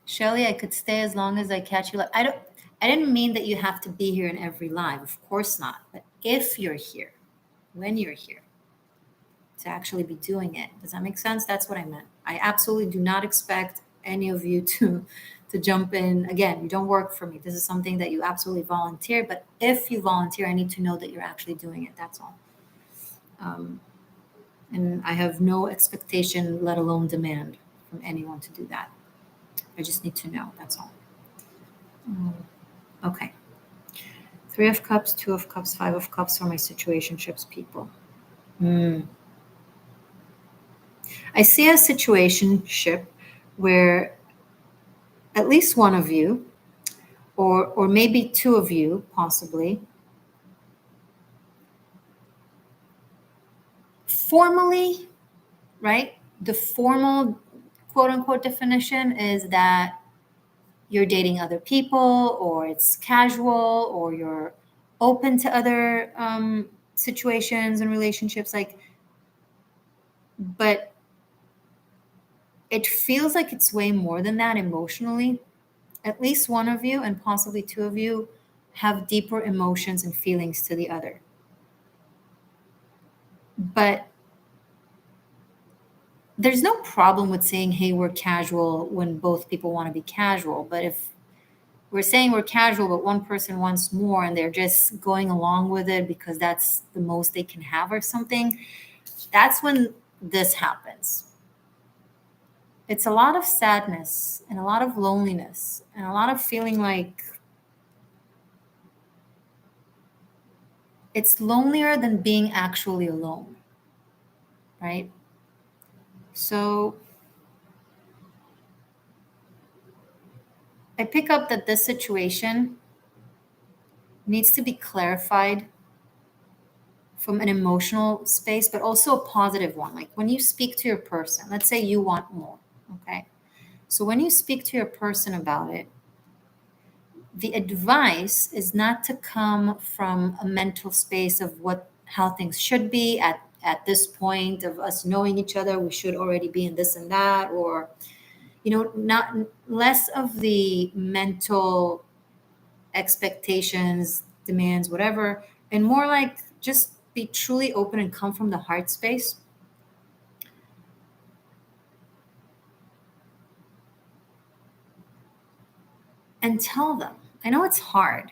Shelly, I could stay as long as I catch you. I didn't mean that you have to be here in every live. Of course not. But if you're here, when you're here, to actually be doing it. Does that make sense? That's what I meant. I absolutely do not expect any of you to jump in. Again, you don't work for me. This is something that you absolutely volunteer. But if you volunteer, I need to know that you're actually doing it. That's all. And I have no expectation, let alone demand from anyone to do that. I just need to know. That's all. Okay. 3 of Cups, 2 of Cups, 5 of Cups for my situationships people. I see a situationship where at least one of you, or maybe two of you, possibly, formally, right? The formal quote unquote definition is that you're dating other people, or it's casual, or you're open to other situations and relationships. Like, but it feels like it's way more than that emotionally. At least one of you, and possibly two of you, have deeper emotions and feelings to the other. But there's no problem with saying, hey, we're casual when both people want to be casual. But if we're saying we're casual, but one person wants more and they're just going along with it because that's the most they can have or something, that's when this happens. It's a lot of sadness and a lot of loneliness and a lot of feeling like it's lonelier than being actually alone, right? So I pick up that this situation needs to be clarified from an emotional space, but also a positive one. Like when you speak to your person, let's say you want more, okay? So when you speak to your person about it, the advice is not to come from a mental space of how things should be at this point of us knowing each other. We should already be in this and that, or not less of the mental expectations, demands, whatever, and more like just be truly open and come from the heart space. And tell them. I know it's hard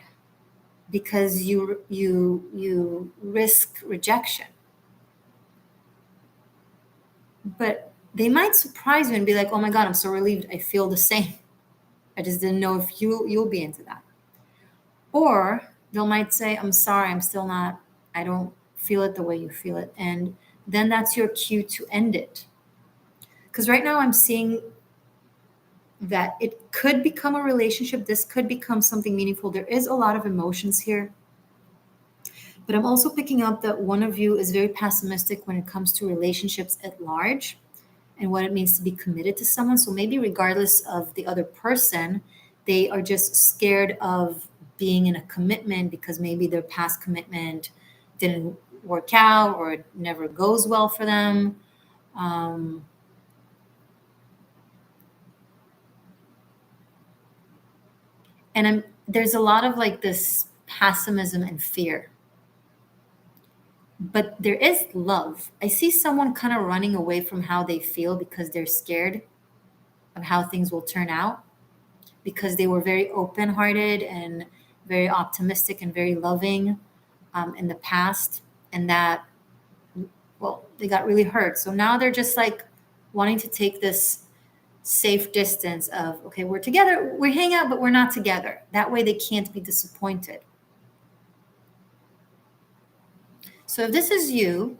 because you risk rejection. But they might surprise you and be like, "Oh my god, I'm so relieved. I feel the same. I just didn't know if you'll be into that." Or they might say, "I'm sorry, I'm still not. I don't feel it the way you feel it." And then that's your cue to end it. Because right now I'm seeing that it could become a relationship. This could become something meaningful. There is a lot of emotions here. But I'm also picking up that one of you is very pessimistic when it comes to relationships at large and what it means to be committed to someone. So maybe regardless of the other person, they are just scared of being in a commitment because maybe their past commitment didn't work out or it never goes well for them. And there's a lot of like this pessimism and fear. But there is love. I see someone kind of running away from how they feel because they're scared of how things will turn out, because they were very open hearted and very optimistic and very loving in the past. And that, well, they got really hurt. So now they're just like wanting to take this safe distance of, okay, we're together, we hang out, but we're not together. That way they can't be disappointed. So if this is you,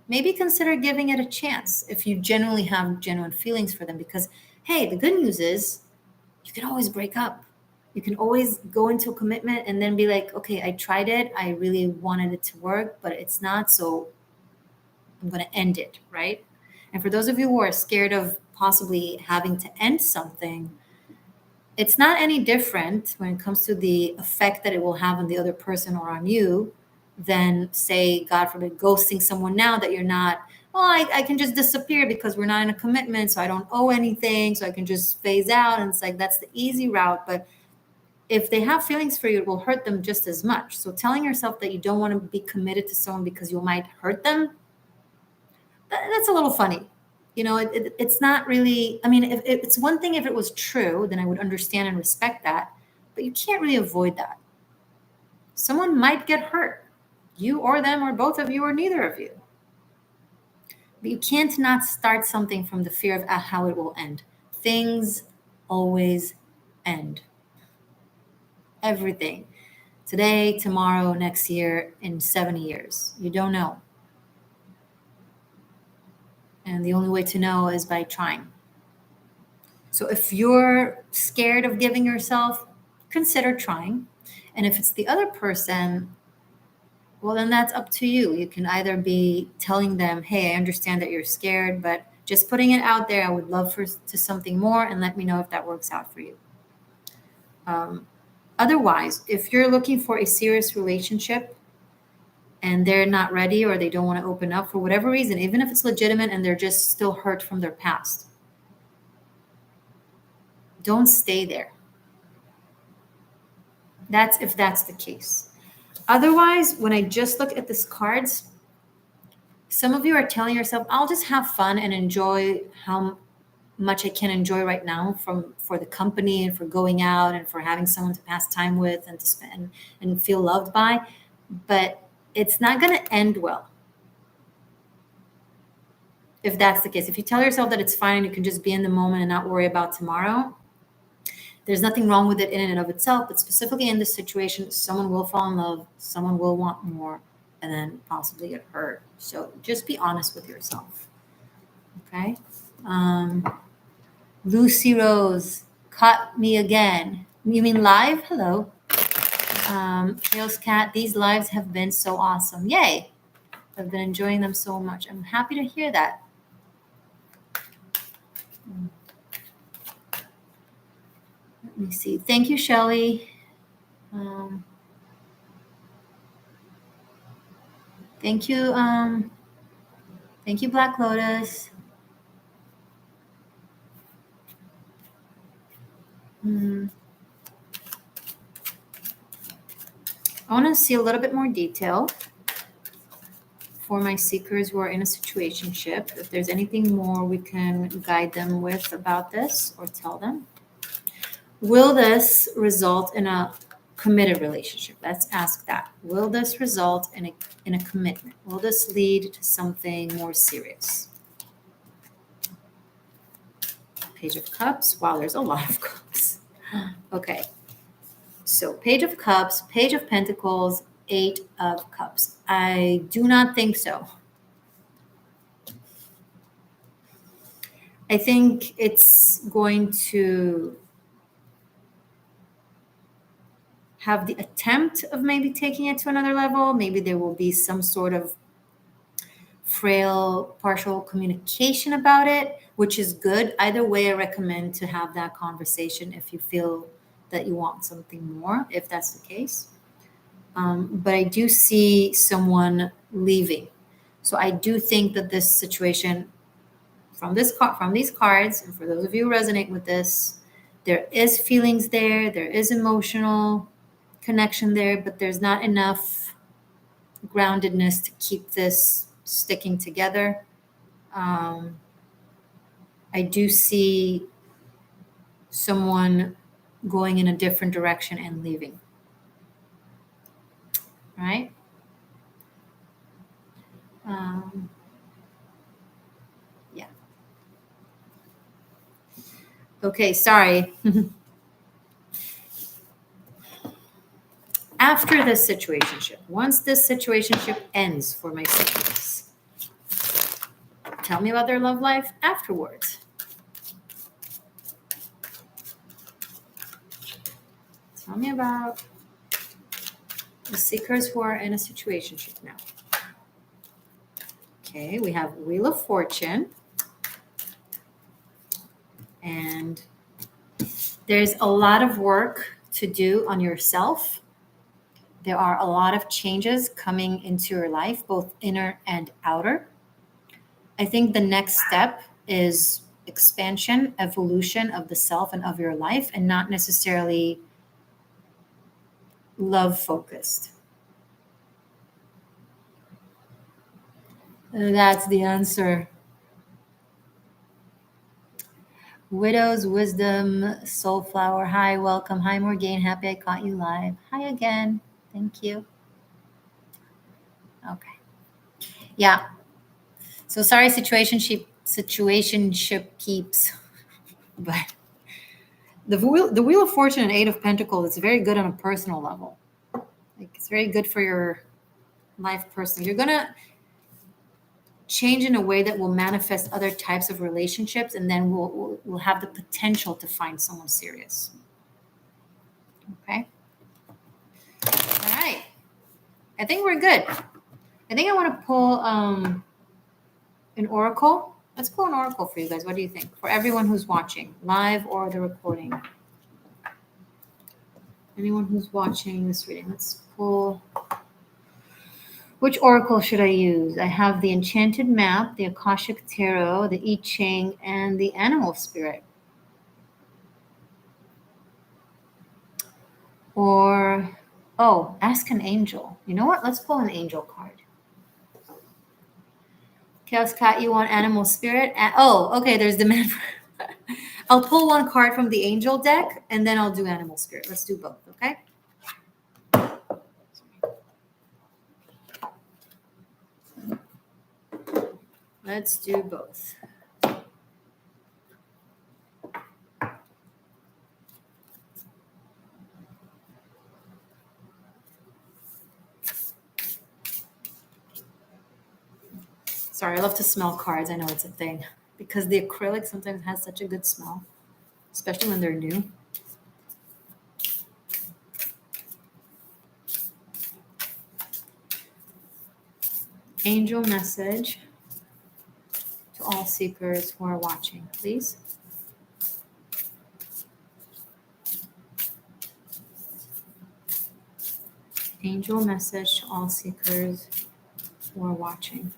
maybe consider giving it a chance if you genuinely have genuine feelings for them. Because, hey, the good news is you can always break up. You can always go into a commitment and then be like, okay, I tried it. I really wanted it to work, but it's not. So I'm going to end it, right? And for those of you who are scared of possibly having to end something, it's not any different when it comes to the effect that it will have on the other person or on you than, say, God forbid, ghosting someone now that you're not, well, I can just disappear because we're not in a commitment, so I don't owe anything, so I can just phase out. And it's like, that's the easy route. But if they have feelings for you, it will hurt them just as much. So telling yourself that you don't want to be committed to someone because you might hurt them, that's a little funny. It's not really, I mean, if it's one thing if it was true, then I would understand and respect that, but you can't really avoid that. Someone might get hurt, you or them or both of you or neither of you. But you can't not start something from the fear of how it will end. Things always end. Everything. Today, tomorrow, next year, in 70 years. You don't know. And the only way to know is by trying. So if you're scared of giving yourself, consider trying. And if it's the other person, well, then that's up to you. You can either be telling them, hey, I understand that you're scared, but just putting it out there, I would love to something more, and let me know if that works out for you. Otherwise, if you're looking for a serious relationship and they're not ready or they don't want to open up for whatever reason, even if it's legitimate and they're just still hurt from their past, don't stay there. That's if that's the case. Otherwise, when I just look at these cards, some of you are telling yourself, I'll just have fun and enjoy how much I can enjoy right now for the company and for going out and for having someone to pass time with and to spend and feel loved by. But it's not going to end well. If that's the case, if you tell yourself that it's fine and you can just be in the moment and not worry about tomorrow, there's nothing wrong with it in and of itself, but specifically in this situation, someone will fall in love, someone will want more, and then possibly get hurt. So just be honest with yourself. Okay? Lucy Rose, caught me again. You mean live? Hello. Chaos Cat, these lives have been so awesome. Yay. I've been enjoying them so much. I'm happy to hear that. Let me see. Thank you, Shelley. Thank you. Thank you, Black Lotus. I want to see a little bit more detail for my seekers who are in a situationship. If there's anything more we can guide them with about this or tell them. Will this result in a committed relationship? Let's ask that. Will this result in a commitment? Will this lead to something more serious? Page of Cups. Wow, there's a lot of cups. Okay. So Page of Cups, Page of Pentacles, 8 of Cups. I do not think so. I think it's going to have the attempt of maybe taking it to another level. Maybe there will be some sort of frail, partial communication about it, which is good. Either way, I recommend to have that conversation if you feel that you want something more, if that's the case. But I do see someone leaving. So I do think that this situation, from these cards, and for those of you who resonate with this, there is feelings there, there is emotional connection there, but there's not enough groundedness to keep this sticking together. I do see someone going in a different direction and leaving. Right? Yeah. Okay, sorry. After this situationship, once this situationship ends for my seekers, tell me about their love life afterwards. Tell me about the seekers who are in a situationship now. Okay, we have Wheel of Fortune. And there's a lot of work to do on yourself. There are a lot of changes coming into your life, both inner and outer. I think the next step is expansion, evolution of the self and of your life, and not necessarily love focused. That's the answer. Widow's Wisdom, Soulflower. Hi, welcome. Hi, Morgane. Happy I caught you live. Hi again. Thank you. Okay. Yeah. So sorry, situationship peeps. But the Wheel of Fortune and 8 of Pentacles, it's very good on a personal level. Like, it's very good for your life personally. You're going to change in a way that will manifest other types of relationships, and then we'll have the potential to find someone serious. Okay. All right. I think we're good. I think I want to pull an oracle. Let's pull an oracle for you guys. What do you think? For everyone who's watching, live or the recording. Anyone who's watching this reading, let's pull. Which oracle should I use? I have the Enchanted Map, the Akashic Tarot, the I Ching, and the Animal Spirit. Or, oh, ask an angel. You know what? Let's pull an angel card. Chaos Cat, you want Animal Spirit? Oh, okay, there's demand for... I'll pull one card from the angel deck, and then I'll do Animal Spirit. Let's do both, okay? Let's do both. Sorry, I love to smell cards. I know it's a thing. Because the acrylic sometimes has such a good smell, especially when they're new. Angel message to all seekers who are watching, please. Angel message to all seekers who are watching.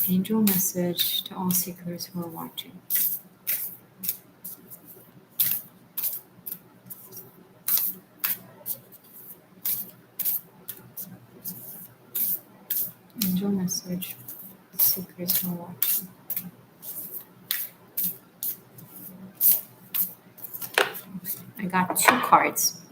Angel message to all seekers who are watching. Angel message to seekers who are watching. I got 2 cards.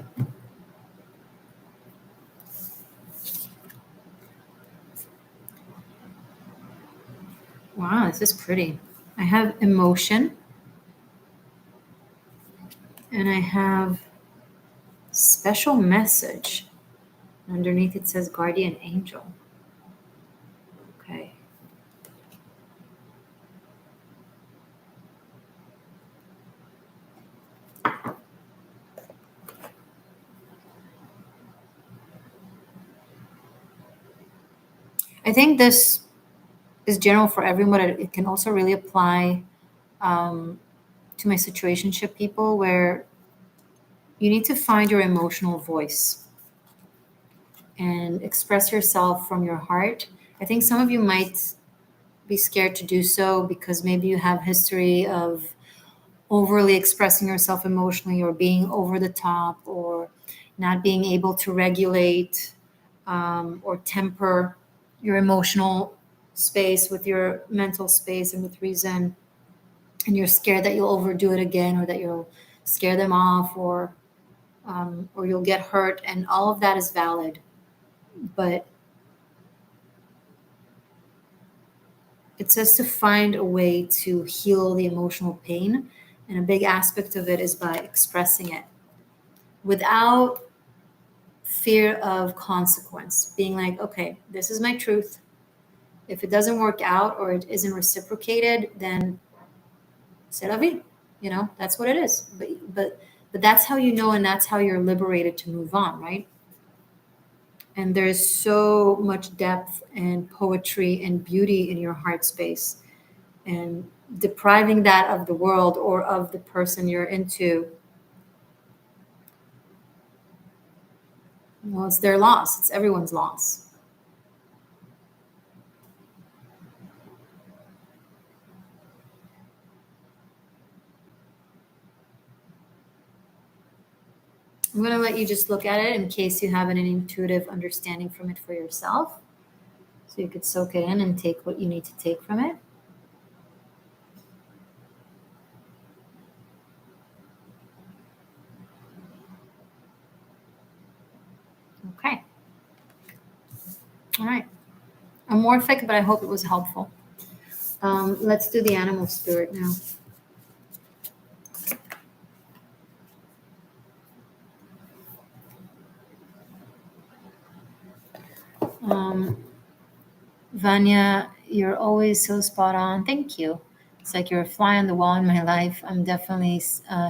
Wow, this is pretty. I have emotion. And I have special message. Underneath it says guardian angel. Okay. I think this is general for everyone, but it can also really apply to my situationship people, where you need to find your emotional voice and express yourself from your heart. I think some of you might be scared to do so because maybe you have history of overly expressing yourself emotionally, or being over the top, or not being able to regulate or temper your emotional space with your mental space and with reason. And you're scared that you'll overdo it again, or that you'll scare them off, or you'll get hurt. And all of that is valid. But it says to find a way to heal the emotional pain. And a big aspect of it is by expressing it without fear of consequence. Being like, okay, this is my truth. If it doesn't work out or it isn't reciprocated, then c'est la vie. You know, that's what it is. But that's how you know, and that's how you're liberated to move on, right? And there's so much depth and poetry and beauty in your heart space. And depriving that of the world or of the person you're into, well, it's their loss. It's everyone's loss. I'm going to let you just look at it in case you have an intuitive understanding from it for yourself. So you could soak it in and take what you need to take from it. Okay. All right. Amorphic, but I hope it was helpful. Let's do the animal spirit now. Vanya, you're always so spot on. Thank you. It's like you're a fly on the wall in my life. I'm definitely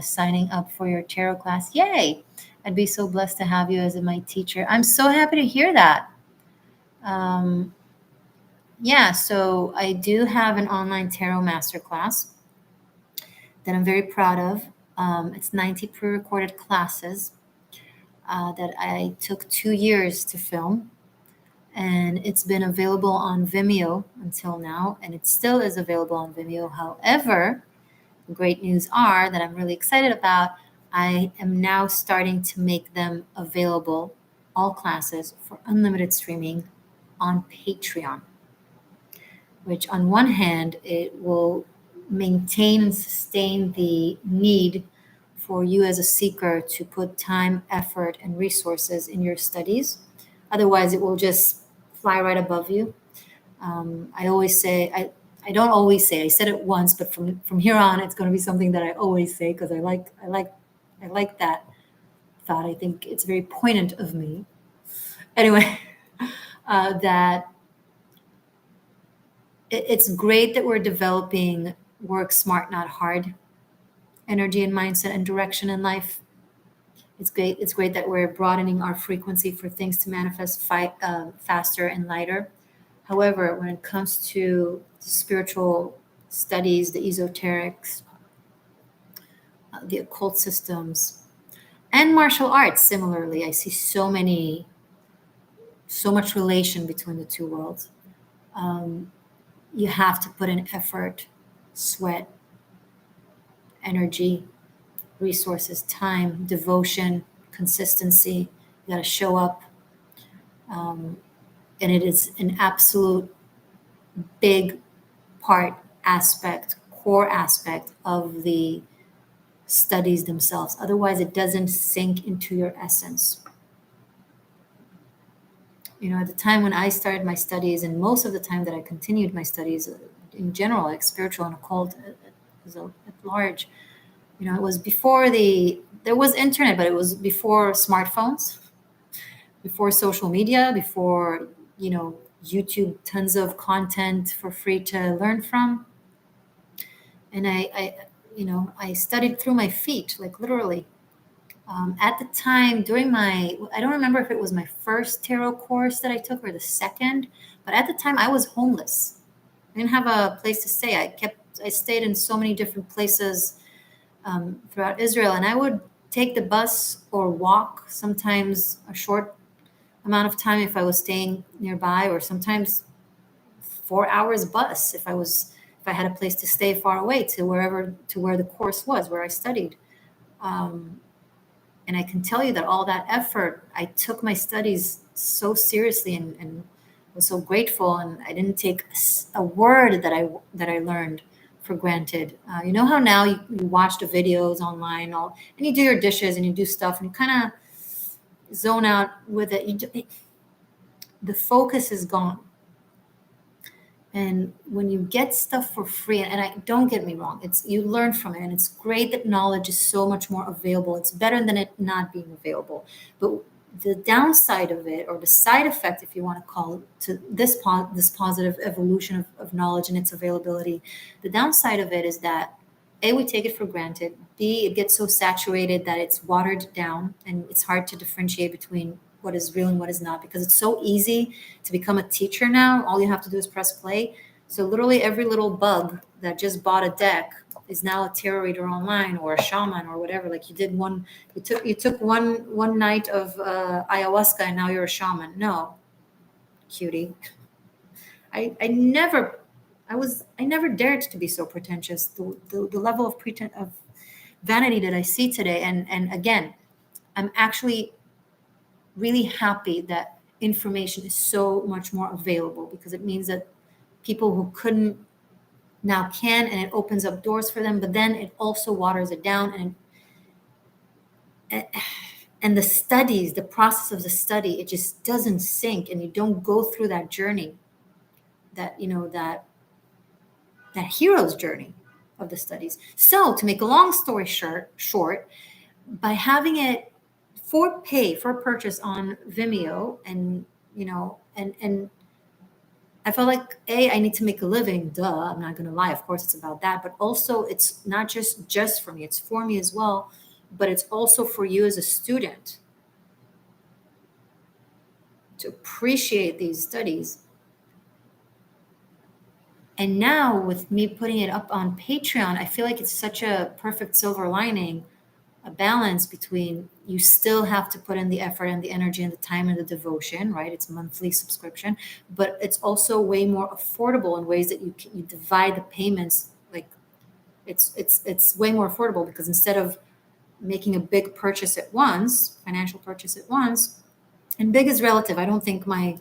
signing up for your tarot class. Yay! I'd be so blessed to have you as my teacher. I'm so happy to hear that. Yeah, so I do have an online tarot masterclass that I'm very proud of. It's 90 pre-recorded classes that I took 2 years to film. And it's been available on Vimeo until now, and it still is available on Vimeo. However, the great news are that I'm really excited about. I am now starting to make them available, all classes, for unlimited streaming on Patreon, which on one hand, it will maintain and sustain the need for you as a seeker to put time, effort, and resources in your studies. Otherwise, it will just fly right above you. I always say, I don't always say, I said it once, but from here on, it's going to be something that I always say because I like that thought. I think it's very poignant of me. Anyway, that it's great that we're developing work smart, not hard energy and mindset and direction in life. It's great. It's great that we're broadening our frequency for things to manifest faster and lighter. However, when it comes to spiritual studies, the esoterics, the occult systems, and martial arts, similarly, I see so much relation between the two worlds. You have to put in effort, sweat, energy, resources, time, devotion, consistency. You got to show up. And it is an absolute big core aspect of the studies themselves. Otherwise, it doesn't sink into your essence. At the time when I started my studies, and most of the time that I continued my studies in general, like spiritual and occult at large, it was before there was internet, but it was before smartphones, before social media, before, YouTube, tons of content for free to learn from. And I studied through my feet, like literally. At the time, I don't remember if it was my first tarot course that I took or the second, but at the time I was homeless. I didn't have a place to stay. I stayed in so many different places throughout Israel, and I would take the bus or walk, sometimes a short amount of time if I was staying nearby, or sometimes 4 hours bus if I had a place to stay far away to where the course was, where I studied. And I can tell you that all that effort, I took my studies so seriously and was so grateful, and I didn't take a word that I learned for granted. You know how now you watch the videos online, and you do your dishes and you do stuff, and you kind of zone out with it. The focus is gone. And when you get stuff for free, and I don't get me wrong, you learn from it, and it's great that knowledge is so much more available. It's better than it not being available. But the downside of it, or the side effect, if you want to call it, to this positive evolution of knowledge and its availability, the downside of it is that A, we take it for granted. B, it gets so saturated that it's watered down, and it's hard to differentiate between what is real and what is not, because it's so easy to become a teacher now. All you have to do is press play. So literally every little bug that just bought a deck is now a tarot reader online, or a shaman, or whatever. Like you took one night of ayahuasca, and now you're a shaman. No, cutie. I never dared to be so pretentious. The level of vanity that I see today, and again, I'm actually really happy that information is so much more available, because it means that people who couldn't now can, and it opens up doors for them. But then it also waters it down, and the process of the study, it just doesn't sink, and you don't go through that journey, that hero's journey of the studies. So to make a long story short, by having it for purchase on Vimeo, and I felt like, I need to make a living. Duh, I'm not going to lie. Of course, it's about that. But also, it's not just for me. It's for me as well. But it's also for you as a student to appreciate these studies. And now with me putting it up on Patreon, I feel like it's such a perfect silver lining, a balance between you still have to put in the effort and the energy and the time and the devotion, right? It's a monthly subscription, but it's also way more affordable in ways that you divide the payments. Like it's way more affordable because instead of making a big purchase at once, financial purchase at once, and big is relative. I don't think my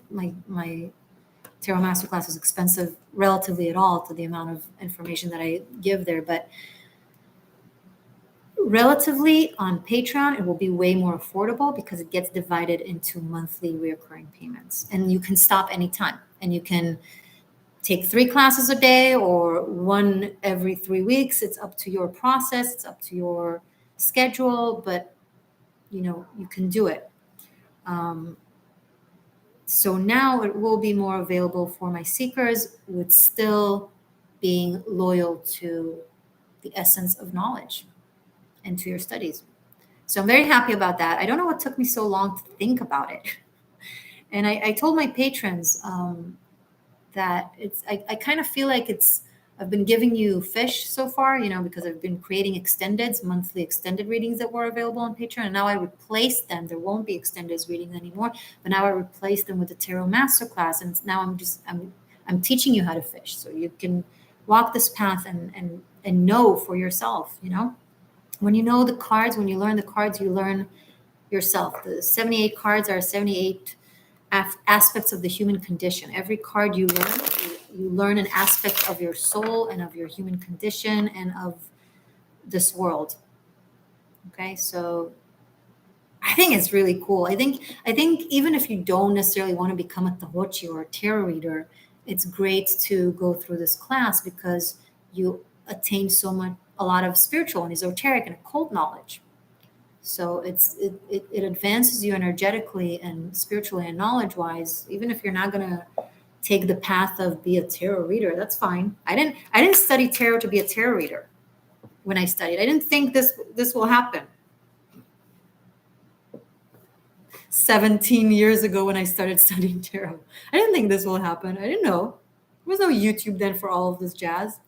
Tarot Masterclass is expensive relatively at all to the amount of information that I give there, but relatively on Patreon, it will be way more affordable because it gets divided into monthly recurring payments, and you can stop anytime, and you can take 3 classes a day or 1 every 3 weeks. It's up to your process. It's up to your schedule, but you can do it. So now it will be more available for my seekers with still being loyal to the essence of knowledge and to your studies. So I'm very happy about that. I don't know what took me so long to think about it. And I told my patrons that I kind of feel like I've been giving you fish so far, because I've been creating monthly extended readings that were available on Patreon. And now I replaced them. There won't be extended readings anymore, but now I replaced them with the Tarot Masterclass. And now I'm teaching you how to fish. So you can walk this path and know for yourself, When you know the cards, when you learn the cards, you learn yourself. The 78 cards are 78 aspects of the human condition. Every card you learn an aspect of your soul and of your human condition and of this world. Okay, so I think it's really cool. I think even if you don't necessarily want to become a tarochi or a tarot reader, it's great to go through this class because you attain a lot of spiritual and esoteric and occult knowledge. So it advances you energetically and spiritually and knowledge-wise. Even if you're not going to take the path of be a tarot reader, that's fine. I didn't study tarot to be a tarot reader. When I studied, I didn't think this will happen. 17 years ago when I started studying tarot, I didn't think this will happen. I didn't know. There was no YouTube then for all of this jazz.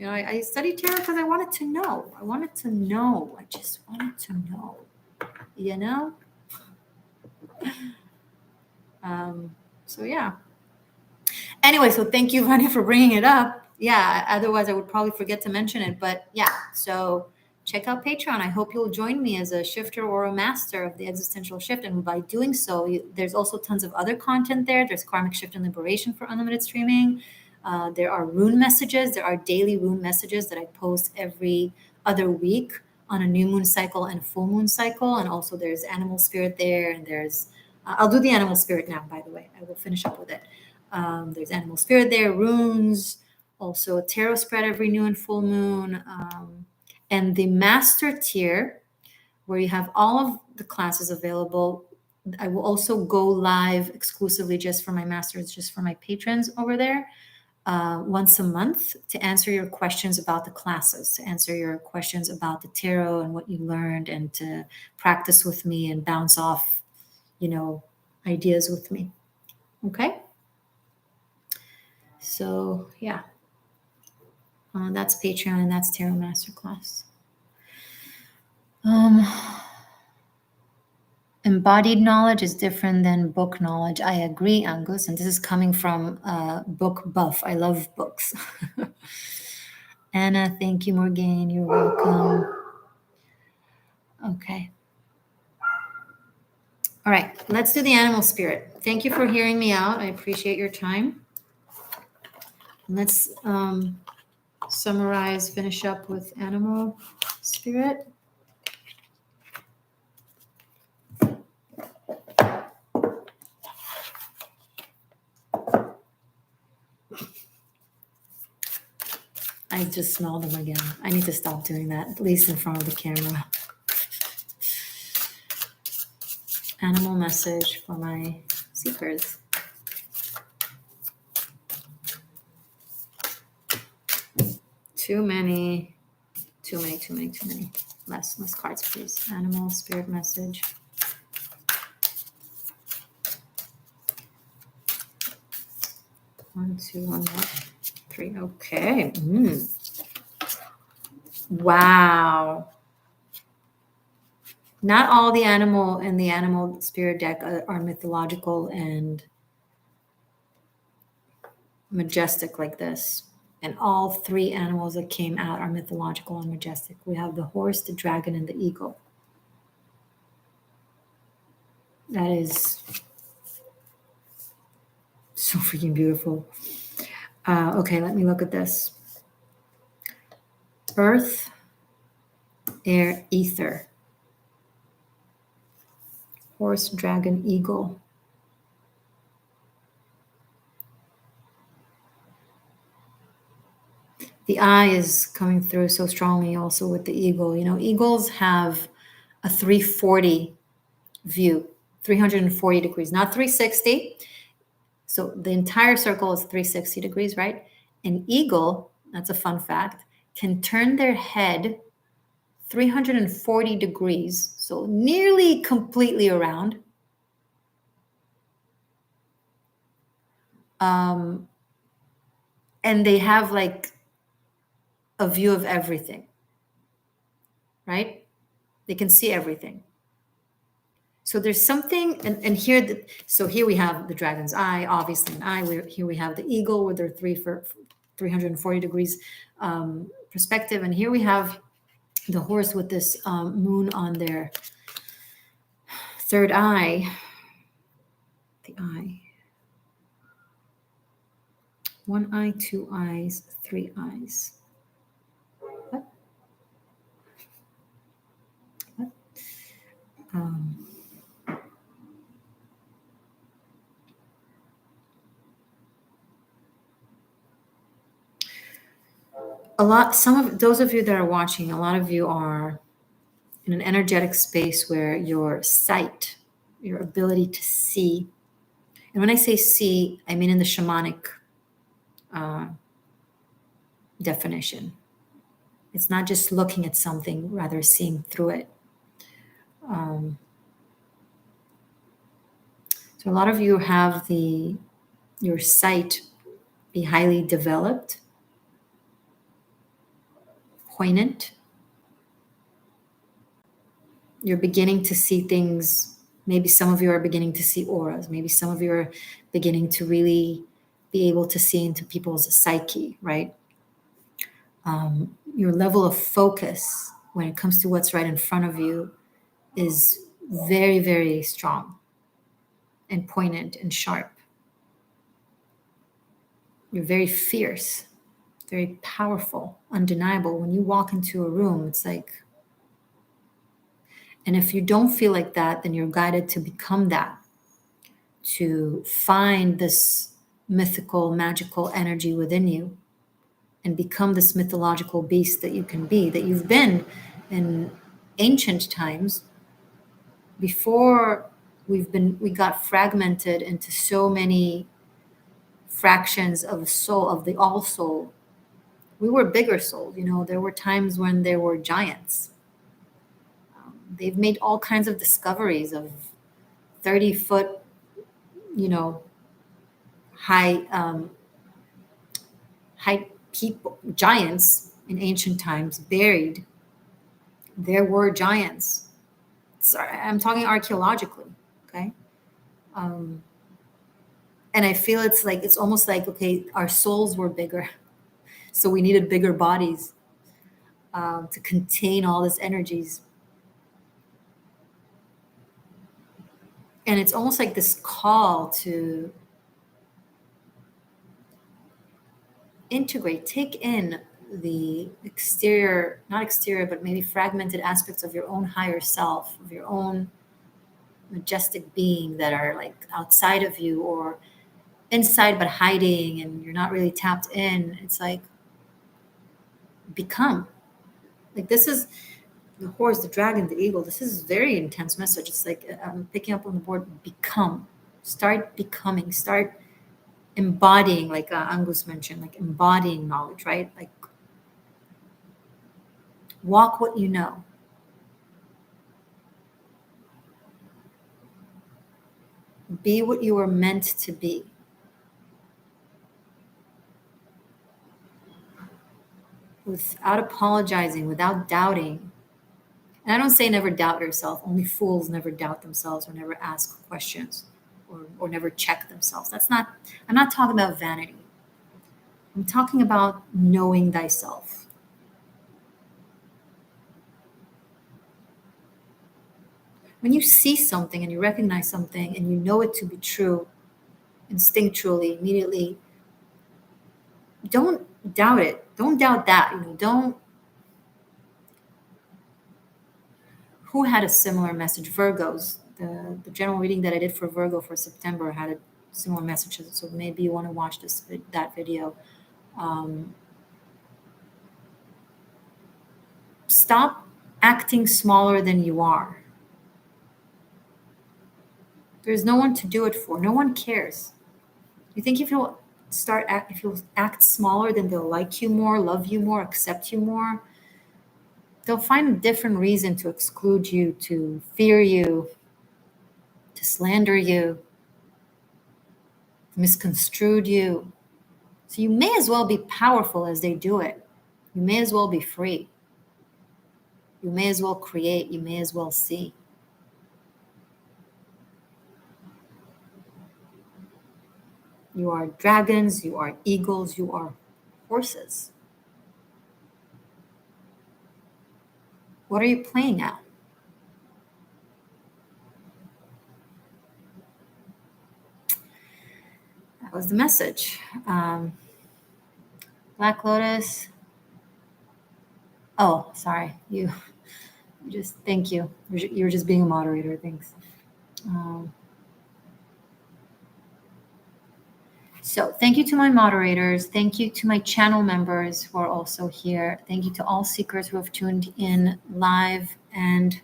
I studied tarot because I wanted to know. I just wanted to know, So yeah. Anyway, so thank you, Vanya, for bringing it up. Yeah, otherwise I would probably forget to mention it. But yeah, so check out Patreon. I hope you'll join me as a shifter or a master of the existential shift. And by doing so, there's also tons of other content there. There's karmic shift and liberation for unlimited streaming. There are rune messages. There are daily rune messages that I post every other week on a new moon cycle and a full moon cycle. And also there's animal spirit there. And there's, I'll do the animal spirit now, by the way. I will finish up with it. There's animal spirit there, runes, also a tarot spread every new and full moon. And the master tier, where you have all of the classes available. I will also go live exclusively just for my masters, just for my patrons over there. Once a month to answer your questions about the classes, to answer your questions about the tarot and what you learned, and to practice with me and bounce off, ideas with me. Okay. So yeah, that's Patreon and that's Tarot Masterclass. Embodied knowledge is different than book knowledge. I agree, Angus, and this is coming from a book buff. I love books. Anna, thank you, Morgane. You're welcome. Okay. All right, let's do the animal spirit. Thank you for hearing me out. I appreciate your time. Let's summarize, finish up with animal spirit. I just smelled them again. I need to stop doing that, at least in front of the camera. Animal message for my seekers. Too many. Less cards, please. Animal, spirit message. One, two, one, one, three. Okay. Wow. Not all the animal and the animal spirit deck are mythological and majestic like this. And all three animals that came out are mythological and majestic. We have the horse, the dragon, and the eagle. That is so freaking beautiful. Okay, let me look at this. Earth, air, ether. Horse, dragon, eagle. The eye is coming through so strongly also with the eagle. You know, eagles have a 340 view, 340 degrees, not 360. So the entire circle is 360 degrees, right? An eagle, that's a fun fact, can turn their head 340 degrees, so nearly completely around. And they have like a view of everything, right? They can see everything. So there's something, and here, so here we have the dragon's eye, obviously an eye. Here we have the eagle with their 340 degrees perspective, and here we have the horse with this moon on their third eye. The eye. One eye, two eyes, three eyes. What? What? Some of those of you that are watching, a lot of you are in an energetic space where your sight, your ability to see, and when I say see, I mean in the shamanic definition. It's not just looking at something, rather seeing through it. So a lot of you have your sight be highly developed, poignant. You're beginning to see things. Maybe some of you are beginning to see auras. Maybe some of you are beginning to really be able to see into people's psyche, right? Your level of focus when it comes to what's right in front of you is very, very strong and poignant and sharp. You're very fierce, very powerful, undeniable. When you walk into a room, it's like, and if you don't feel like that, then you're guided to become that, to find this mythical, magical energy within you and become this mythological beast that you can be, that you've been in ancient times. Before we got fragmented into so many fractions of the soul, of the all soul. We were bigger souls, you know. There were times when there were giants. They've made all kinds of discoveries of 30-foot, you know, height people, giants in ancient times buried. There were giants. I'm talking archaeologically, okay? And I feel it's almost like, okay, our souls were bigger. So we needed bigger bodies to contain all these energies. And it's almost like this call to integrate, take in the exterior, not exterior, but maybe fragmented aspects of your own higher self, of your own majestic being that are like outside of you or inside but hiding, and you're not really tapped in. It's like, become. Like, this is the horse, the dragon, the eagle. This is a very intense message. It's like I'm picking up on the board. Become. Start becoming. Start embodying, like Angus mentioned, like embodying knowledge, right? Like Walk what you know. Be what you were meant to be. Without apologizing, without doubting. And I don't say never doubt yourself. Only fools never doubt themselves or never ask questions or never check themselves. I'm not talking about vanity. I'm talking about knowing thyself. When you see something and you recognize something and you know it to be true, instinctually, immediately, don't doubt it. Don't doubt that. Don't. Who had a similar message? Virgos. The general reading that I did for Virgo for September had a similar message. So maybe you want to watch that video. Stop acting smaller than you are. There's no one to do it for. No one cares. You think if you'll act smaller, then they'll like you more, love you more, accept you more? They'll find a different reason to exclude you, to fear you, to slander you, misconstrued you. So you may as well be powerful as they do it. You may as well be free. You may as well create. You may as well see. You are dragons, you are eagles, you are horses. What are you playing at? That was the message. Black Lotus. Oh, sorry. Thank you. You're just being a moderator. Thanks. So thank you to my moderators. Thank you to my channel members who are also here. Thank you to all seekers who have tuned in live and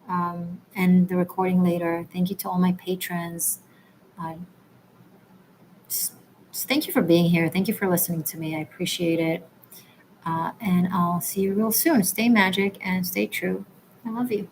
the recording later. Thank you to all my patrons. Thank you for being here. Thank you for listening to me. I appreciate it. And I'll see you real soon. Stay magic and stay true. I love you.